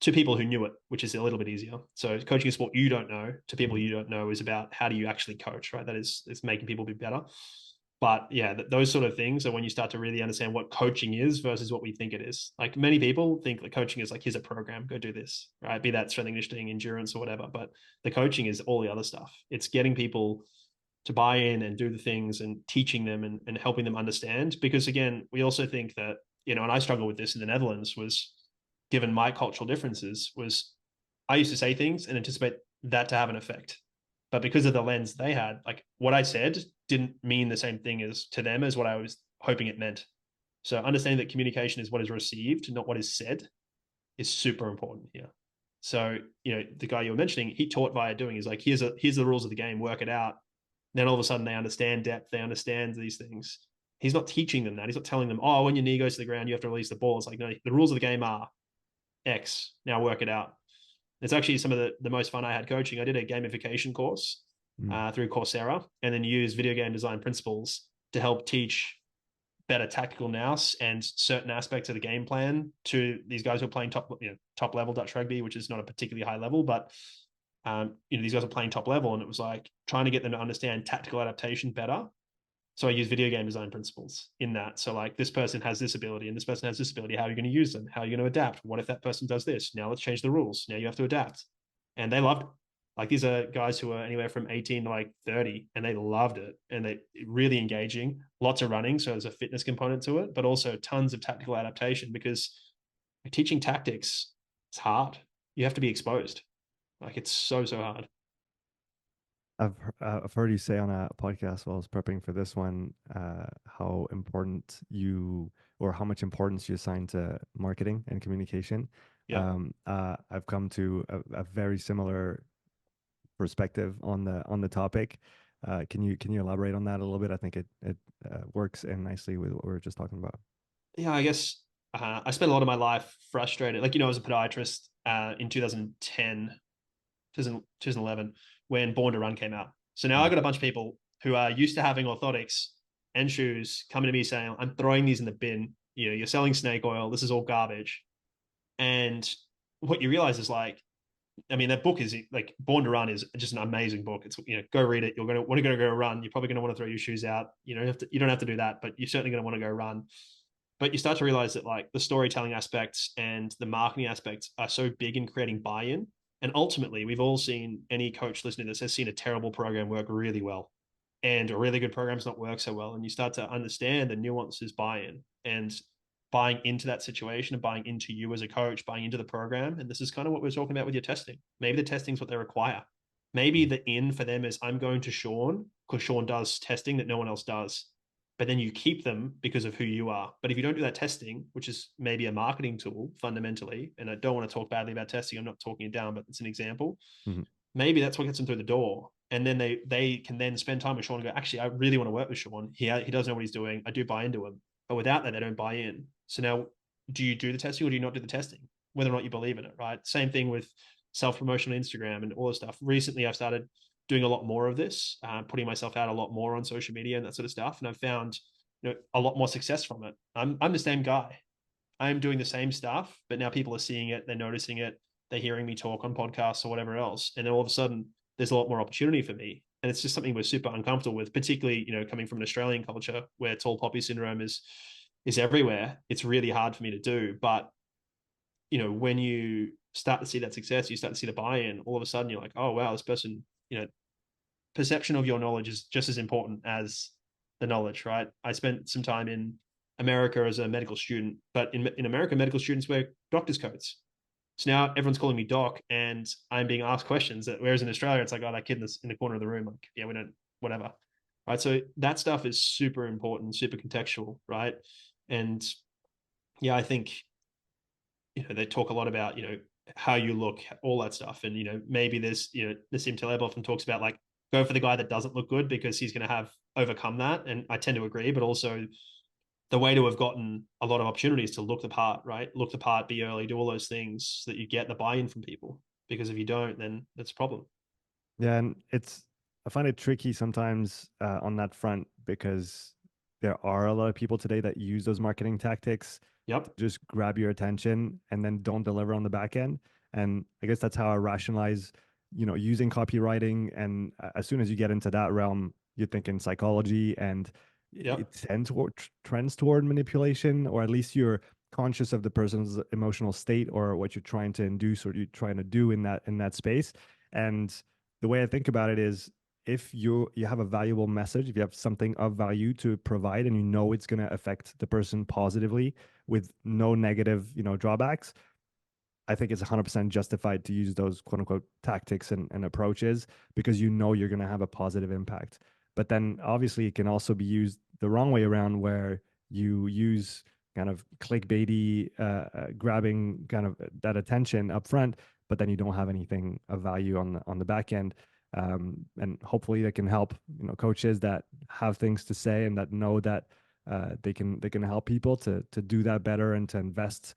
to people who knew it, which is a little bit easier. So coaching a sport you don't know to people Mhm. you don't know is about how do you actually coach, right? That is, it's making people be better. But yeah, those sort of things are when you start to really understand what coaching is versus what we think it is. Like many people think that coaching is like, here's a program, go do this, right? Be that strength and conditioning, endurance, or whatever. But the coaching is all the other stuff. It's getting people to buy in and do the things and teaching them and helping them understand. Because again, we also think that, and I struggle with this in the Netherlands, was given my cultural differences, was I used to say things and anticipate that to have an effect. But because of the lens they had, like what I said didn't mean the same thing as to them as what I was hoping it meant. So understanding that communication is what is received, not what is said, is super important here. So, the guy you were mentioning, he taught via doing. He's like, here's the rules of the game, work it out. Then all of a sudden they understand depth, they understand these things. He's not teaching them that. He's not telling them, oh, when your knee goes to the ground, you have to release the ball. It's like, no, the rules of the game are X. Now work it out. It's actually some of the most fun I had coaching. I did a gamification course Mm. through Coursera, and then use video game design principles to help teach better tactical nous and certain aspects of the game plan to these guys who are playing top level Dutch rugby, which is not a particularly high level, but these guys are playing top level, and it was like trying to get them to understand tactical adaptation better. So I use video game design principles in that. So like this person has this ability and this person has this ability. How are you going to use them? How are you going to adapt? What if that person does this? Now let's change the rules. Now you have to adapt. And they loved it. Like these are guys who are anywhere from 18 to like 30, and they loved it. And they really engaging, lots of running. So there's a fitness component to it, but also tons of tactical adaptation because teaching tactics, it's hard. You have to be exposed. Like it's so hard. I've heard you say on a podcast while I was prepping for this one how important you or how much importance you assign to marketing and communication. Yep. I've come to a very similar perspective on the topic. Can you elaborate on that a little bit? I think it works in nicely with what we were just talking about. Yeah, I guess I spent a lot of my life frustrated. Like, I was a podiatrist in 2011, when Born to Run came out. So now I Mm. got a bunch of people who are used to having orthotics and shoes coming to me saying, I'm throwing these in the bin. You're selling snake oil. This is all garbage. And what you realize is like, I mean, that book is like Born to Run is just an amazing book. It's, go read it. You're going to go run. You're probably going to want to throw your shoes out. You don't have to do that, but you're certainly going to want to go run. But you start to realize that like the storytelling aspects and the marketing aspects are so big in creating buy-in. And ultimately, we've all seen, any coach listening to this has seen a terrible program work really well, and a really good program's not work so well. And you start to understand the nuances buy-in and buying into that situation and buying into you as a coach, buying into the program. And this is kind of what we're talking about with your testing. Maybe the testing is what they require. Maybe the in for them is I'm going to Sean because Sean does testing that no one else does. But then you keep them because of who you are. But if you don't do that testing, which is maybe a marketing tool fundamentally, and I don't want to talk badly about testing, I'm not talking it down, but it's an example. Mhm. Maybe that's what gets them through the door. And then they can then spend time with Sean and go, actually, I really want to work with Sean. He does know what he's doing. I do buy into him. But without that, they don't buy in. So now, do you do the testing or do you not do the testing? Whether or not you believe in it, right? Same thing with self-promotion on Instagram and all this stuff. Recently, I've started doing a lot more of this, putting myself out a lot more on social media and that sort of stuff. And I've found, a lot more success from it. I'm the same guy. I'm doing the same stuff, but now people are seeing it, they're noticing it, they're hearing me talk on podcasts or whatever else. And then all of a sudden there's a lot more opportunity for me. And it's just something we're super uncomfortable with, particularly, coming from an Australian culture where tall poppy syndrome is everywhere. It's really hard for me to do. But, when you start to see that success, you start to see the buy-in, all of a sudden you're like, oh wow, this person, perception of your knowledge is just as important as the knowledge, right? I spent some time in America as a medical student, but in America, medical students wear doctor's coats. So now everyone's calling me doc, and I'm being asked questions. Whereas in Australia, it's like, oh, that kid in the corner of the room, like, yeah, we don't, whatever, right? So that stuff is super important, super contextual, right? And yeah, I think they talk a lot about how you look, all that stuff, and maybe there's Nassim Taleb often talks about like go for the guy that doesn't look good because he's going to have overcome that, and I tend to agree. But also the way to have gotten a lot of opportunities to look the part, right? Look the part, be early, do all those things so that you get the buy-in from people. Because if you don't, then that's a problem. Yeah, and I find it tricky sometimes on that front because there are a lot of people today that use those marketing tactics to Yep. just grab your attention and then don't deliver on the back end. And I guess that's how I rationalize, using copywriting. And as soon as you get into that realm, you're thinking psychology, and Yep. it trends toward manipulation, or at least you're conscious of the person's emotional state or what you're trying to induce or you're trying to do in that space. And the way I think about it is, if you have a valuable message, if you have something of value to provide, and it's going to affect the person positively with no negative, drawbacks, I think it's 100% justified to use those quote unquote tactics and approaches, because you're going to have a positive impact. But then obviously it can also be used the wrong way around, where you use kind of clickbaity, grabbing kind of that attention up front, but then you don't have anything of value on the back end. And hopefully that can help coaches that have things to say and that know that they can help people to do that better and to invest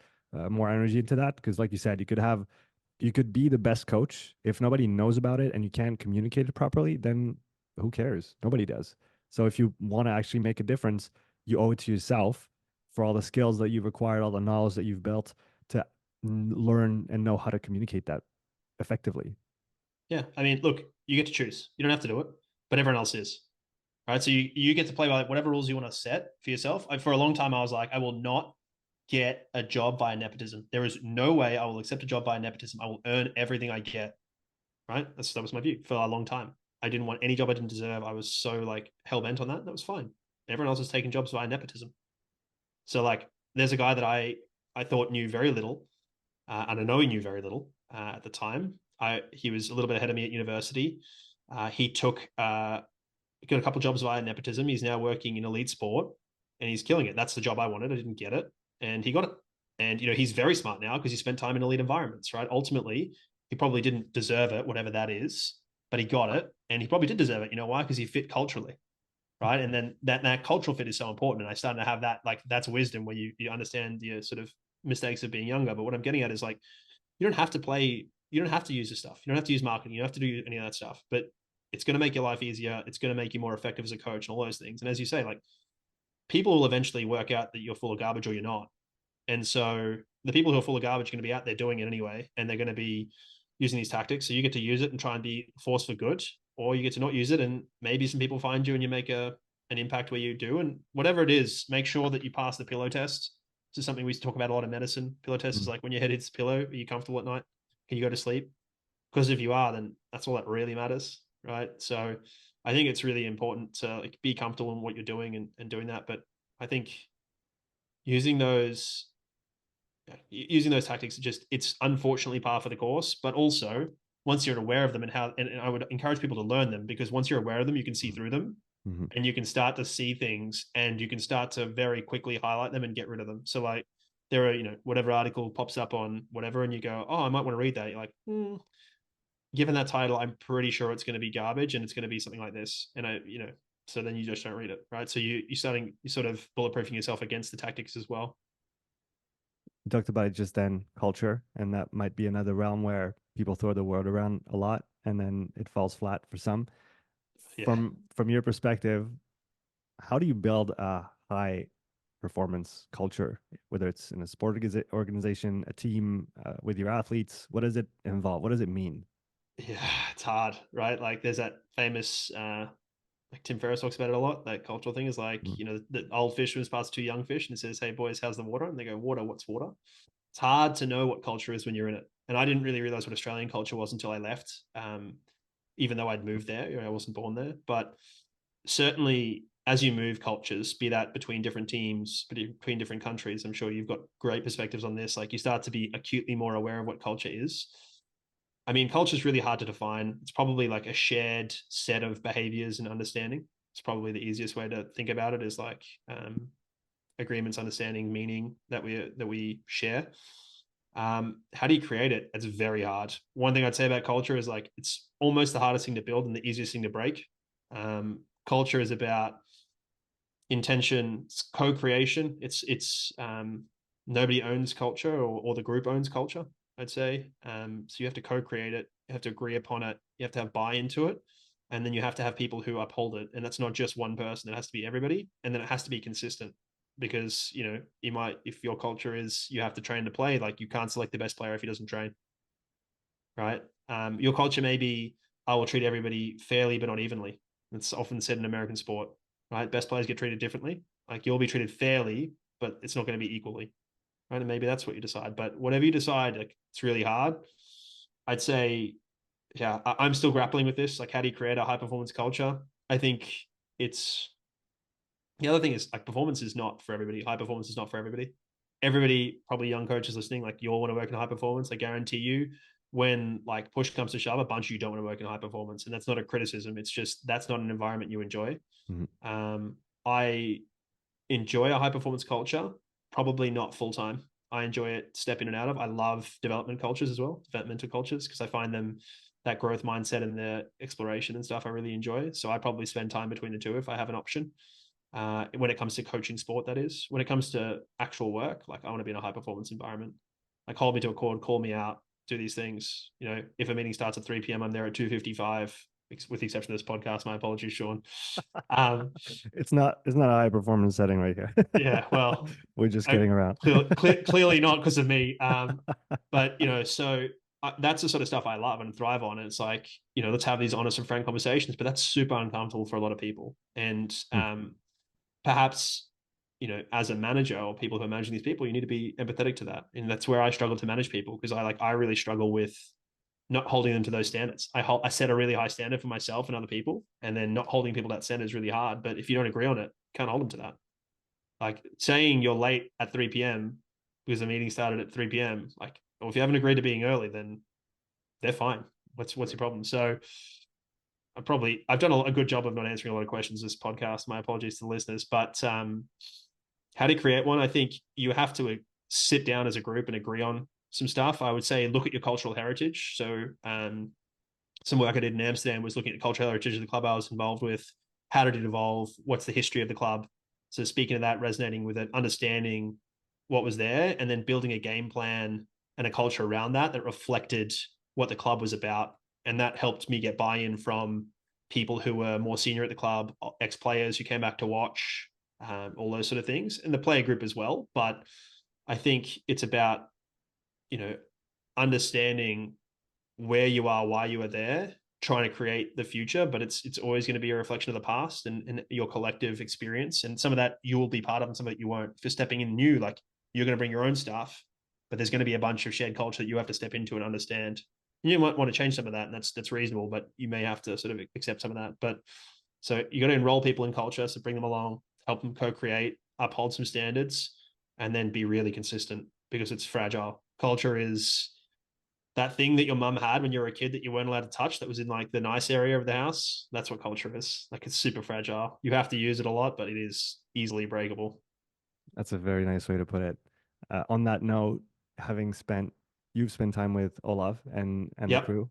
more energy into that. Because like you said, you could be the best coach. If nobody knows about it and you can't communicate it properly, then who cares? Nobody does. So if you want to actually make a difference, you owe it to yourself, for all the skills that you've acquired, all the knowledge that you've built, to learn and know how to communicate that effectively. Yeah. I mean, look, you get to choose. You don't have to do it, but everyone else is. Right. So you get to play by whatever rules you want to set for yourself. For a long time, I was like, I will not get a job via nepotism. There is no way I will accept a job via nepotism. I will earn everything I get. Right. That was my view for a long time. I didn't want any job I didn't deserve. I was so like hell bent on that. That was fine. Everyone else is taking jobs via nepotism. So like, there's a guy that I thought knew very little, and I know he knew very little at the time. He was a little bit ahead of me at university. He got a couple of jobs via nepotism. He's now working in elite sport, and he's killing it. That's the job I wanted. I didn't get it, and he got it. And he's very smart now because he spent time in elite environments. Right. Ultimately, he probably didn't deserve it, whatever that is, but he got it, and he probably did deserve it. You know why? Because he fit culturally. Right. And then that cultural fit is so important. And I started to have that, like, that's wisdom where you understand your sort of mistakes of being younger. But what I'm getting at is like, you don't have to play, you don't have to use this stuff. You don't have to use marketing. You don't have to do any of that stuff, but it's going to make your life easier. It's going to make you more effective as a coach and all those things. And as you say, like, people will eventually work out that you're full of garbage or you're not. And so the people who are full of garbage are going to be out there doing it anyway. And they're going to be using these tactics. So you get to use it and try and be force for good, or you get to not use it. And maybe some people find you and you make an impact where you do. And whatever it is, make sure that you pass the pillow test. This is something we talk about a lot in medicine. Pillow test is like when your head hits the pillow, are you comfortable at night? Can you go to sleep? Because if you are, then that's all that really matters, right? So I think it's really important to like be comfortable in what you're doing and doing that. But I think using those using those tactics just it's unfortunately par for the course. But also once you're aware of them and I would encourage people to learn them, because once you're aware of them, you can see through them Mm-hmm. and you can start to see things and you can start to very quickly highlight them and get rid of them. So like there are, whatever article pops up on whatever, and you go, oh, I might want to read that. You're like, given that title, I'm pretty sure it's going to be garbage and it's going to be something like this. And so then you just don't read it, right? So you're sort of bulletproofing yourself against the tactics as well. You talked about it just then, culture, and that might be another realm where people throw the word around a lot and then it falls flat for some. Yeah. From your perspective, how do you build a high performance culture, whether it's in a sport organization, a team, with your athletes? What does it involve? What does it mean? Yeah, it's hard, right? Like there's that famous like Tim Ferriss talks about it a lot. That cultural thing is like, Mm. the old fish swims past two young fish and says, hey boys, how's the water? And they go, water, what's water? It's hard to know what culture is when you're in it. And I didn't really realize what Australian culture was until I left. Even though I'd moved there, I wasn't born there. But certainly as you move cultures, be that between different teams, between different countries, I'm sure you've got great perspectives on this. Like you start to be acutely more aware of what culture is. I mean, culture is really hard to define. It's probably like a shared set of behaviors and understanding. It's probably the easiest way to think about it is like agreements, understanding, meaning that we share. How do you create it? It's very hard. One thing I'd say about culture is like it's almost the hardest thing to build and the easiest thing to break. Culture is about intention, it's co-creation. It's nobody owns culture, or the group owns culture, I'd say. So you have to co-create it, you have to agree upon it, you have to have buy into it, and then you have to have people who uphold it. And that's not just one person, it has to be everybody, and then it has to be consistent. Because you might, if your culture is you have to train to play, like you can't select the best player if he doesn't train, right? Your culture may be, I will treat everybody fairly but not evenly. It's often said in American sport, right? Best players get treated differently. Like you'll be treated fairly, but it's not going to be equally, right? And maybe that's what you decide. But whatever you decide, like, it's really hard. I'd say, yeah, I'm still grappling with this. Like, how do you create a high performance culture? I think it's the other thing is like performance is not for everybody. High performance is not for everybody. Everybody, probably young coaches listening, like you all want to work in high performance. I guarantee you, when like push comes to shove, a bunch of you don't want to work in high performance, and that's not a criticism. It's just that's not an environment you enjoy. Mhm. I enjoy a high performance culture, probably not full time. I enjoy it step in and out of. I love developmental cultures as well, developmental cultures, because I find them that growth mindset and the exploration and stuff I really enjoy. So I probably spend time between the two if I have an option. When it comes to coaching sport, that is. When it comes to actual work, like I want to be in a high performance environment. Like hold me to a cord, call me out, do these things. If a meeting starts at 3 p.m., I'm there at 2:55, with the exception of this podcast. My apologies, Sean. It's not a high performance setting right here. Yeah, well, We're just kidding around. clearly not because of me. But so that's the sort of stuff I love and thrive on. And it's like, let's have these honest and frank conversations, but that's super uncomfortable for a lot of people. And Hmm. perhaps, as a manager or people who are managing these people, you need to be empathetic to that. And that's where I struggle to manage people, because I really struggle with not holding them to those standards. I set a really high standard for myself and other people, and then not holding people to that standard is really hard. But if you don't agree on it, can't hold them to that. Like saying you're late at 3 p.m. because the meeting started at 3 p.m. Like, well, if you haven't agreed to being early, then they're fine. What's your problem? So I've done a good job of not answering a lot of questions this podcast. My apologies to the listeners. But how to create one? I think you have to sit down as a group and agree on some stuff. I would say look at your cultural heritage. So some work I did in Amsterdam was looking at cultural heritage of the club I was involved with. How did it evolve? What's the history of the club? So speaking of that, resonating with it, understanding what was there, and then building a game plan and a culture around that reflected what the club was about. And that helped me get buy-in from people who were more senior at the club, ex-players who came back to watch, all those sort of things, and the player group as well. But I think it's about, understanding where you are, why you are there, trying to create the future, but it's always going to be a reflection of the past and your collective experience. And some of that you will be part of, and some of it you won't. If you're stepping in new, like you're going to bring your own stuff, but there's going to be a bunch of shared culture that you have to step into and understand. And you might want to change some of that, and that's reasonable, but you may have to sort of accept some of that. But so you got to enroll people in culture, so bring them along, help them co-create, uphold some standards, and then be really consistent because it's fragile. Culture is that thing that your mum had when you were a kid that you weren't allowed to touch that was in like the nice area of the house. That's what culture is. Like it's super fragile. You have to use it a lot, but it is easily breakable. That's a very nice way to put it. On that note, having spent you've spent time with Olaf and the Yep. crew.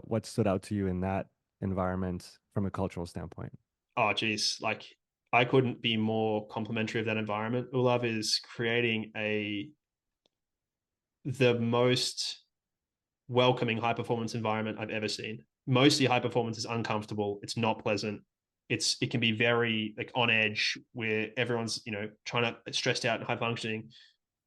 What stood out to you in that environment from a cultural standpoint? Oh, geez. Like I couldn't be more complimentary of that environment. Olav is creating the most welcoming high performance environment I've ever seen. Mostly high performance is uncomfortable. It's not pleasant. It can be very like on edge where everyone's trying to stressed out and high functioning.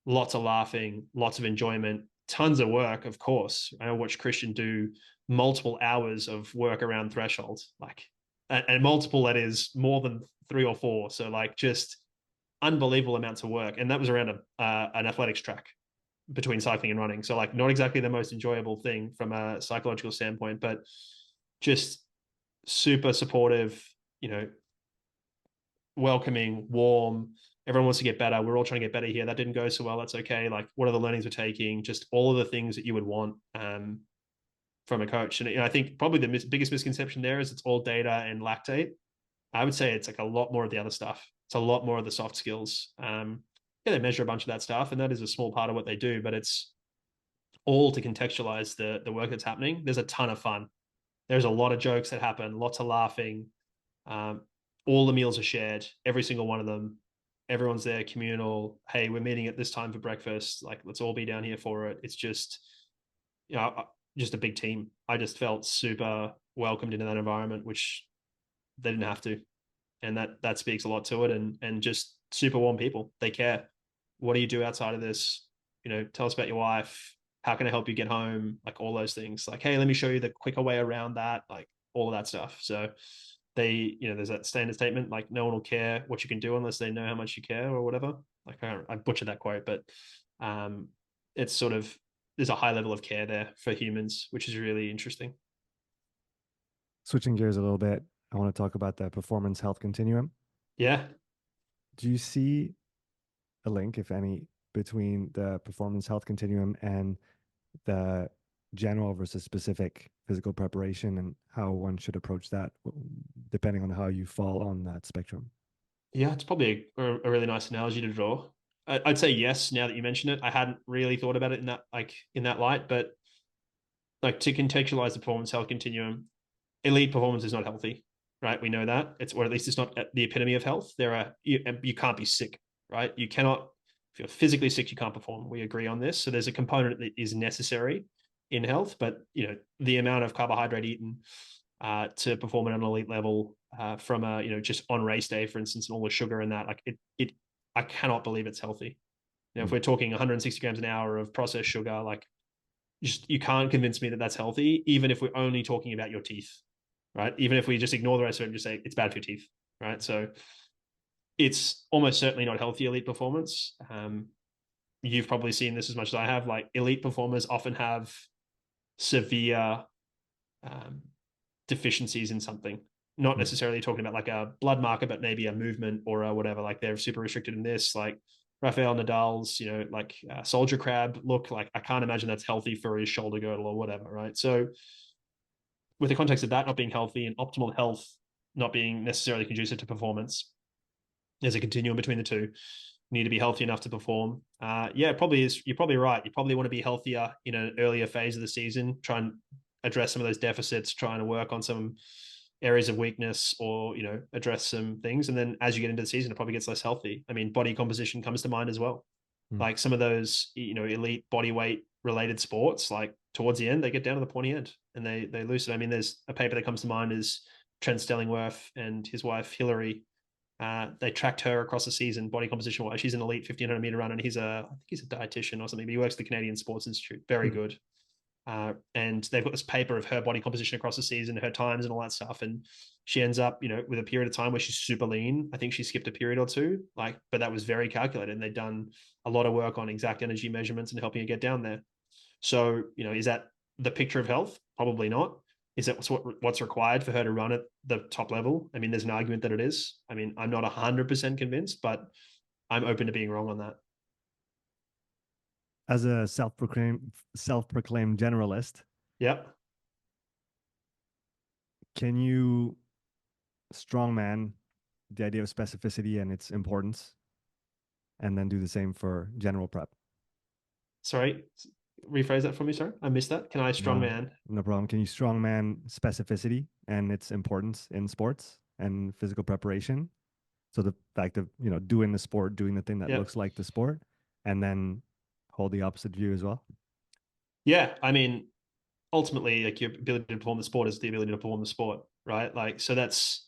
Lots of laughing, lots of enjoyment, tons of work. Of course, I watched Christian do multiple hours of work around threshold, like and multiple that is more than 3 or 4. So like just unbelievable amounts of work, and that was around an athletics track between cycling and running. So like not exactly the most enjoyable thing from a psychological standpoint, but just super supportive, you know, welcoming, warm. Everyone wants to get better. We're all trying to get better here. That didn't go so well. That's okay. Like, what are the learnings we're taking? Just all of the things that you would want from a coach. And I think probably the biggest misconception there is it's all data and lactate. I would say it's like a lot more of the other stuff. It's a lot more of the soft skills. Yeah, they measure a bunch of that stuff, and that is a small part of what they do, but it's all to contextualize the work that's happening. There's a ton of fun. There's a lot of jokes that happen, lots of laughing. Um, all the meals are shared, every single one of them. Everyone's there, communal. Hey, we're meeting at this time for breakfast. Like, let's all be down here for it. It's just, just a big team. I just felt super welcomed into that environment, which they didn't have to, and that speaks a lot to it. And just super warm people. They care. What do you do outside of this? Tell us about your wife. How can I help you get home? Like all those things. Like, hey, let me show you the quicker way around that. Like all of that stuff. So there's that standard statement, like no one will care what you can do unless they know how much you care or whatever. Like I butchered that quote, but um, it's sort of, there's a high level of care there for humans, which is really interesting. Switching gears a little bit, I want to talk about the performance health continuum. Yeah. Do you see a link, if any, between the performance health continuum and the general versus specific physical preparation and how one should approach that depending on how you fall on that spectrum? Yeah, it's probably a really nice analogy to draw. I'd say yes. Now that you mention it, I hadn't really thought about it in that light, but like to contextualize the performance health continuum, elite performance is not healthy, right? We know that or at least it's not the epitome of health. You can't be sick, right? You cannot, if you're physically sick, you can't perform. We agree on this. So there's a component that is necessary in health, but the amount of carbohydrate eaten to perform at an elite level from a just on race day, for instance, and all the sugar in that, like I cannot believe it's healthy. If we're talking 160 grams an hour of processed sugar, like you can't convince me that that's healthy, even if we're only talking about your teeth, right? Even if we just ignore the rest of it and just say it's bad for your teeth, right? So it's almost certainly not healthy elite performance. You've probably seen this as much as I have. Like elite performers often have severe um, deficiencies in something. Not Mm. necessarily talking about like a blood marker, but maybe a movement or a whatever. Like they're super restricted in this. Like Rafael Nadal's, like soldier crab look. Like I can't imagine that's healthy for his shoulder girdle or whatever, right? So with the context of that not being healthy and optimal health not being necessarily conducive to performance, there's a continuum between the two. You need to be healthy enough to perform. Yeah, it probably is. You're probably right. You probably want to be healthier in an earlier phase of the season. Try and address some of those deficits. Trying to work on some areas of weakness, or address some things. And then as you get into the season, it probably gets less healthy. I mean, body composition comes to mind as well. Mm. Like some of those, elite body weight related sports, like towards the end, they get down to the pointy end and they lose it. I mean, there's a paper that comes to mind is Trent Stellingworth and his wife Hillary. They tracked her across the season, body composition wise. She's an elite 1500 meter runner, and I think he's a dietitian or something. But he works at the Canadian Sports Institute. Very Mm. good. And they've got this paper of her body composition across the season, her times, and all that stuff. And she ends up, with a period of time where she's super lean. I think she skipped a period or two, but that was very calculated. And they've done a lot of work on exact energy measurements and helping her get down there. So, is that the picture of health? Probably not. Is that what's required for her to run at the top level? I mean, there's an argument that it is. I mean, I'm not 100% convinced, but I'm open to being wrong on that. As a self-proclaimed generalist, Yep. can you strongman the idea of specificity and its importance, and then do the same for general prep? Sorry, rephrase that for me. Sorry, I missed that. Can I No, strongman? no problem. Can you strongman specificity and its importance in sports and physical preparation? So the fact of, doing the sport, doing the thing that Yep. looks like the sport, and then hold the opposite view as well. Yeah. I mean, ultimately, like, your ability to perform the sport is the ability to perform the sport, right? Like, so that's,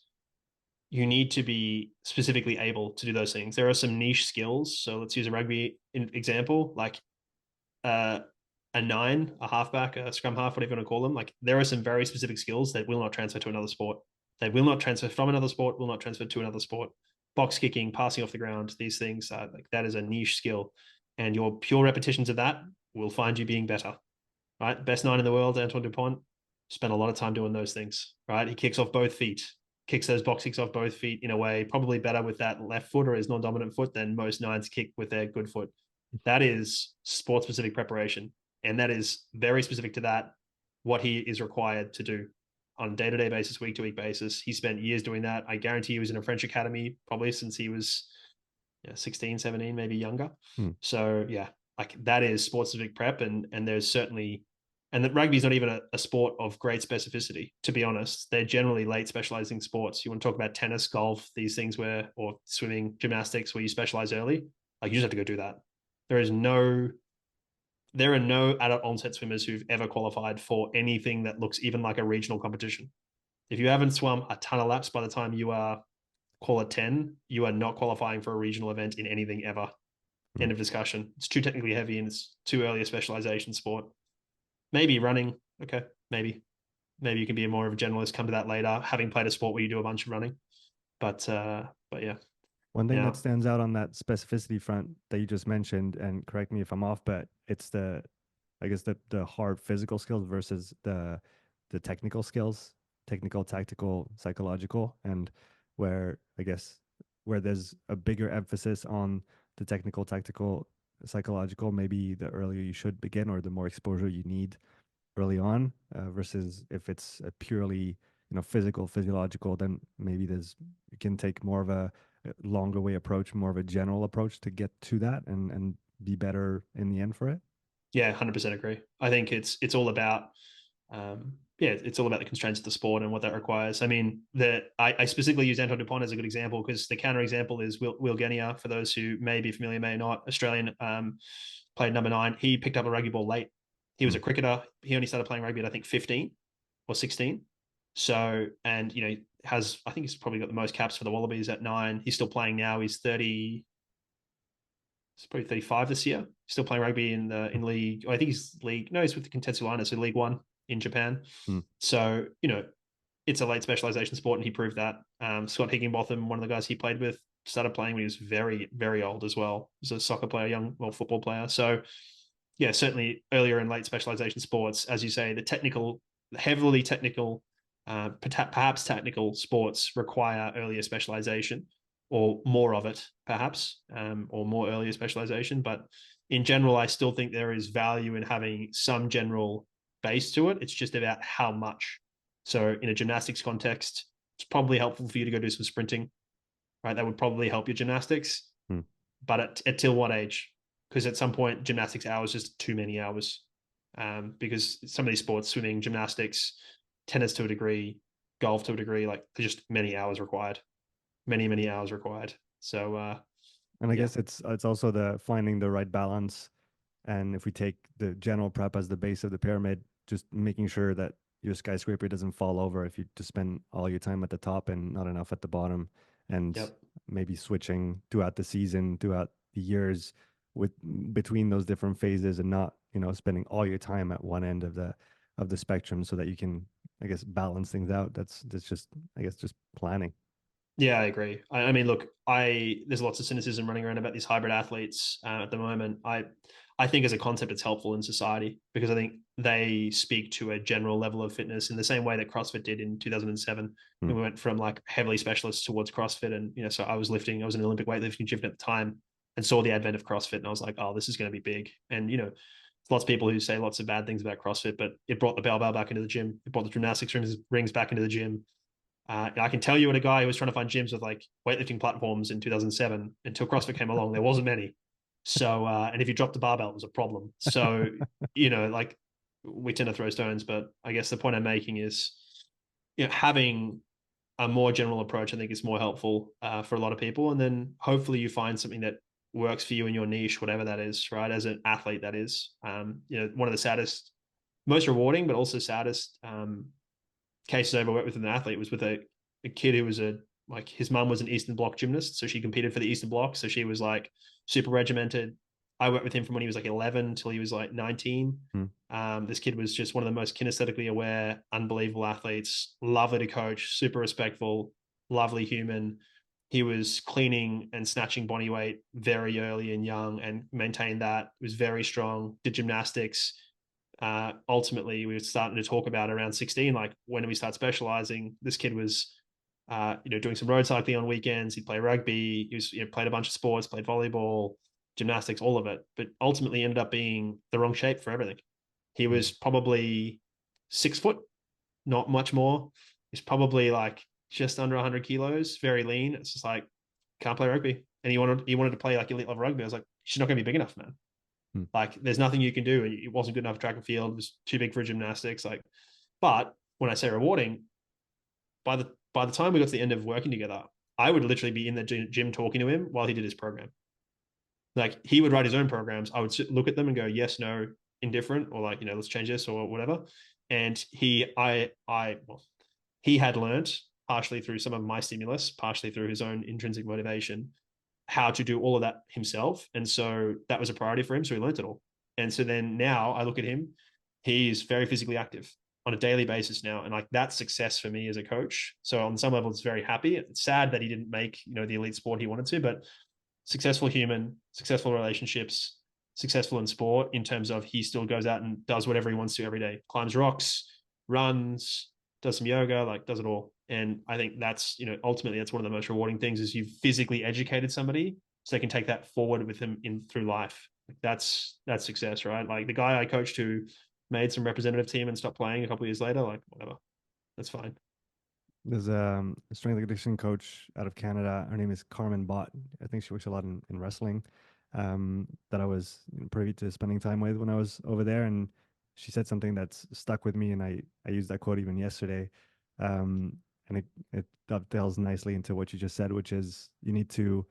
you need to be specifically able to do those things. There are some niche skills. So let's use a rugby example, like uh, a nine, a halfback, a scrum half, whatever you want to call them. Like, there are some very specific skills that will not transfer to another sport. They will not transfer from another sport, will not transfer to another sport. Box kicking, passing off the ground, these things, like, that is a niche skill. And your pure repetitions of that will find you being better, right? Best nine in the world, Antoine Dupont, spent a lot of time doing those things, right? He kicks off both feet, kicks those box kicks off both feet in a way probably better with that left foot or his non-dominant foot than most nines kick with their good foot. That is sport specific preparation. And that is very specific to that, what he is required to do on a day-to-day basis, week-to-week basis. He spent years doing that. I guarantee he was in a French academy probably since he was 16, 17, maybe younger. Hmm. So yeah, like, that is sports specific prep. And there's certainly, and that rugby is not even a sport of great specificity, to be honest. They're generally late specializing sports. You want to talk about tennis, golf, these things or swimming, gymnastics, where you specialize early, like, you just have to go do that. There is no there are no adult onset swimmers who've ever qualified for anything that looks even like a regional competition. If you haven't swum a ton of laps by the time you are, call it 10, you are not qualifying for a regional event in anything ever. Hmm. End of discussion. It's too technically heavy and it's too early a specialization sport. Maybe running. Okay. Maybe you can be more of a generalist, come to that later, having played a sport where you do a bunch of running. But yeah. One thing that Now, stands out on that specificity front that you just mentioned, and correct me if I'm off, but it's I guess the hard physical skills versus the technical skills, technical, tactical, psychological, and where I guess where there's a bigger emphasis on the technical, tactical, psychological, maybe the earlier you should begin or the more exposure you need early on, versus if it's a purely physical, physiological, then maybe you can take more of a longer way approach, more of a general approach to get to that and be better in the end for it. yeah, 100% agree. I think it's all about it's all about the constraints of the sport and what that requires. I mean, I specifically use Anton Dupont as a good example because the counter example is Will Genia, for those who may be familiar, may not, Australian, played number 9. He picked up a rugby ball late. He was Hmm. a cricketer. He only started playing rugby at, I think, 15 or 16. So, and, I think he's probably got the most caps for the Wallabies at 9. He's still playing now. He's 30, he's probably 35 this year. Still playing rugby in league. I think he's league. No, he's with the Contessa Liners, so League One in Japan. Hmm. So, it's a late specialization sport, and he proved that. Scott Higginbotham, one of the guys he played with, started playing when he was very, very old as well. He was a soccer player, football player. So, yeah, certainly earlier in late specialization sports, as you say, the technical, heavily technical, perhaps technical sports require earlier specialization or more of it, perhaps, or more earlier specialization. But in general, I still think there is value in having some general base to it. It's just about how much. So in a gymnastics context, it's probably helpful for you to go do some sprinting, right? That would probably help your gymnastics. Hmm. But at till what age? Because at some point, gymnastics hours just too many hours. Because some of these sports, swimming, gymnastics, tennis to a degree, golf to a degree, like, there's just many hours required, many hours required. So And I yeah, guess it's also the finding the right balance. And if we take the general prep as the base of the pyramid, just making sure that your skyscraper doesn't fall over if you just spend all your time at the top and not enough at the bottom, and yep, maybe switching throughout the season, throughout the years with between those different phases, and not, spending all your time at one end of the spectrum so that you can, I guess, balance things out. That's just, I guess, just planning. Yeah, I agree. I mean, look, there's lots of cynicism running around about these hybrid athletes at the moment. I think as a concept, it's helpful in society because I think they speak to a general level of fitness in the same way that CrossFit did in 2007. We Hmm. went from like heavily specialist towards CrossFit, and so I was an Olympic weightlifting champion at the time, and saw the advent of CrossFit, and I was like, oh, this is going to be big. And lots of people who say lots of bad things about CrossFit, but it brought the barbell back into the gym. It brought the gymnastics rings back into the gym. I can tell you what a guy who was trying to find gyms with like weightlifting platforms in 2007 until CrossFit came along, there wasn't many. So, and if you dropped the barbell, it was a problem. So, like we tend to throw stones, but I guess the point I'm making is, having a more general approach, I think is more helpful for a lot of people. And then hopefully you find something that works for you in your niche, whatever that is, right? As an athlete, that is, one of the saddest, most rewarding, but also saddest cases I ever worked with an athlete was with a kid who was like his mum was an Eastern Bloc gymnast, so she competed for the Eastern Bloc, so she was like super regimented. I worked with him from when he was like 11 till he was like 19. Hmm. This kid was just one of the most kinesthetically aware, unbelievable athletes, lovely to coach, super respectful, lovely human. He was cleaning and snatching body weight very early and young and maintained that, was very strong, did gymnastics. Ultimately we were starting to talk about around 16, like when do we start specializing. This kid was doing some road cycling on weekends. He'd play rugby. He was, played a bunch of sports, played volleyball, gymnastics, all of it, but ultimately ended up being the wrong shape for everything. He Hmm. was probably 6 foot, not much more. He's probably like just under 100 kilos, very lean. It's just like, can't play rugby. And he wanted to play like elite level rugby. I was like, she's not going to be big enough, man. Hmm. Like, there's nothing you can do. It wasn't good enough for track and field. It was too big for gymnastics. Like, but when I say rewarding, by the time we got to the end of working together, I would literally be in the gym talking to him while he did his program. Like, he would write his own programs. I would look at them and go, yes, no, indifferent, or like, let's change this or whatever. And well, he had learned partially through some of my stimulus, partially through his own intrinsic motivation, how to do all of that himself. And so that was a priority for him. So he learned it all. And so then now I look at him, he's very physically active on a daily basis now. And like, that's success for me as a coach. So on some level, it's very happy. It's sad that he didn't make, the elite sport he wanted to, but successful human, successful relationships, successful in sport in terms of he still goes out and does whatever he wants to every day, climbs rocks, runs, does some yoga, like does it all. And I think that's, ultimately that's one of the most rewarding things is you've physically educated somebody so they can take that forward with them through life. Like that's success, right? Like the guy I coached who made some representative team and stopped playing a couple of years later, like whatever, that's fine. There's a strength and conditioning coach out of Canada. Her name is Carmen Bott. I think she works a lot in wrestling. That I was privy to spending time with when I was over there, and she said something that's stuck with me, and I used that quote even yesterday. And it dovetails nicely into what you just said, which is you need to,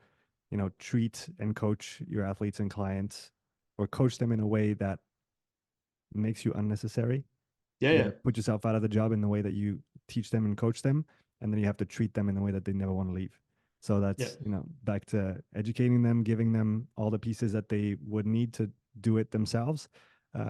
treat and coach your athletes and clients, or coach them in a way that makes you unnecessary. Yeah, You got yeah, to put yourself out of the job in the way that you teach them and coach them, and then you have to treat them in the way that they never want to leave. So yeah, that's, back to educating them, giving them all the pieces that they would need to do it themselves.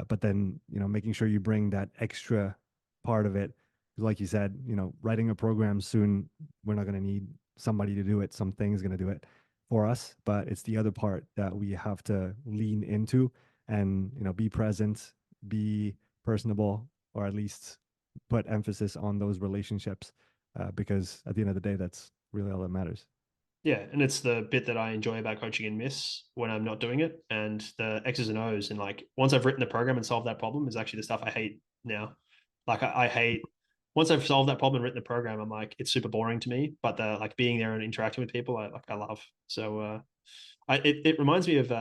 But then, making sure you bring that extra part of it. Like you said, writing a program soon, we're not going to need somebody to do it. Something's going to do it for us, but it's the other part that we have to lean into and, be present, be personable, or at least put emphasis on those relationships, because at the end of the day, that's really all that matters. yeah. And it's the bit that I enjoy about coaching and miss when I'm not doing it. And the X's and O's. And like, once I've written the program and solved that problem is actually the stuff I hate now. Like, I hate, once I've solved that problem and written the program, I'm like, it's super boring to me. But the like being there and interacting with people, I love. So, it reminds me of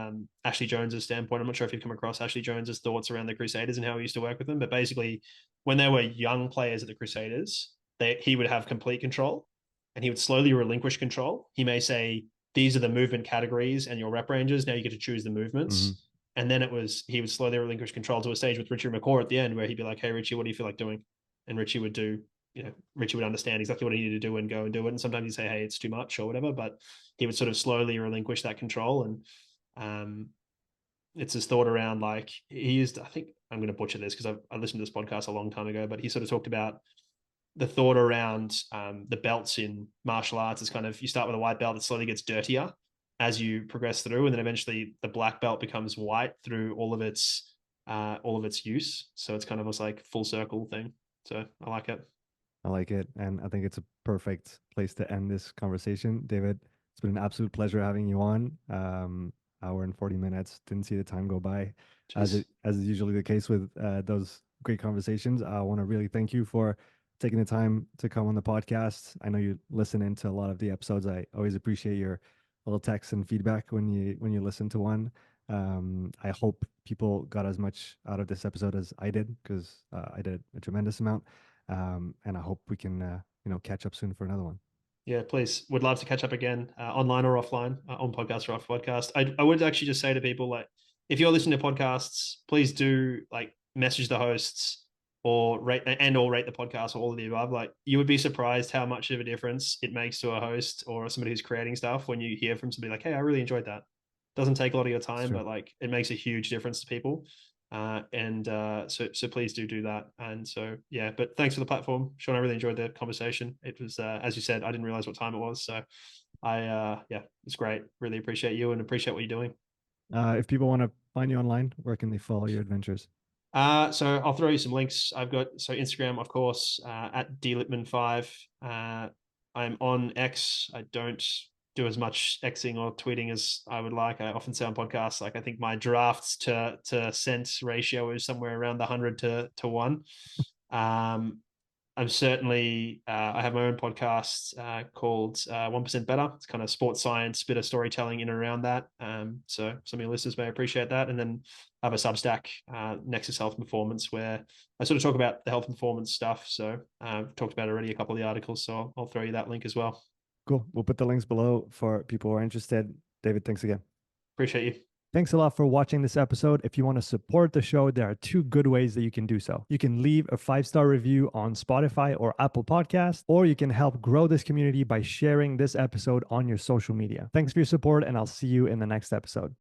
Ashley Jones's standpoint. I'm not sure if you've come across Ashley Jones's thoughts around the Crusaders and how he used to work with them. But basically, when they were young players at the Crusaders, he would have complete control, and he would slowly relinquish control. He may say, "These are the movement categories and your rep ranges. Now you get to choose the Hmm. movements." And then he would slowly relinquish control to a stage with Richie McCaw at the end, where he'd be like, "Hey Richie, what do you feel like doing?" And Richie would do. Richie would understand exactly what he needed to do and go and do it. And sometimes he'd say, "Hey, it's too much" or whatever. But he would sort of slowly relinquish that control. And um, it's his thought around like he used, I think I'm going to butcher this because I listened to this podcast a long time ago, but he sort of talked about the thought around the belts in martial arts is kind of you start with a white belt that slowly gets dirtier as you progress through, and then eventually the black belt becomes white through all of its use. So it's kind of this like full circle thing. So I like it. I like it. And I think it's a perfect place to end this conversation. David, it's been an absolute pleasure having you on. Hour and 40 minutes. Didn't see the time go by. Cheers. As is usually the case with those great conversations. I want to really thank you for taking the time to come on the podcast. I know you listen into a lot of the episodes. I always appreciate your little texts and feedback when you listen to one. I hope people got as much out of this episode as I did, because I did a tremendous amount. And I hope we can, catch up soon for another one. Yeah, please. Would love to catch up again, online or offline, on podcast or off podcast. I would actually just say to people, like, if you're listening to podcasts, please do like message the hosts or rate the podcast or all of the above. Like, you would be surprised how much of a difference it makes to a host or somebody who's creating stuff when you hear from somebody like, "Hey, I really enjoyed that." Doesn't take a lot of your It's time, true. but like it makes a huge difference to people. So please do that. And so yeah, but thanks for the platform, Sean. I really enjoyed the conversation. It was, as you said, I didn't realize what time it was, so yeah, it's great. Really appreciate you and appreciate what you're doing. If people want to find you online, where can they follow your adventures? So I'll throw you some links. I've got Instagram, of course, at dlipman5. I'm on X. I don't do as much Xing or tweeting as I would like. I often say on podcasts, like I think my drafts to sent ratio is somewhere around the 100 to 1. Um, I'm certainly, I have my own podcast called 1% Better. It's kind of sports science, bit of storytelling in and around that. So some of your listeners may appreciate that. And then I have a Substack, Nexus Health and Performance, where I sort of talk about the health and performance stuff. So I've talked about already a couple of the articles. So I'll throw you that link as well. Cool. We'll put the links below for people who are interested. David, thanks again. Appreciate you. Thanks a lot for watching this episode. If you want to support the show, there are two good ways that you can do so. You can leave a 5-star review on Spotify or Apple Podcasts, or you can help grow this community by sharing this episode on your social media. Thanks for your support, and I'll see you in the next episode.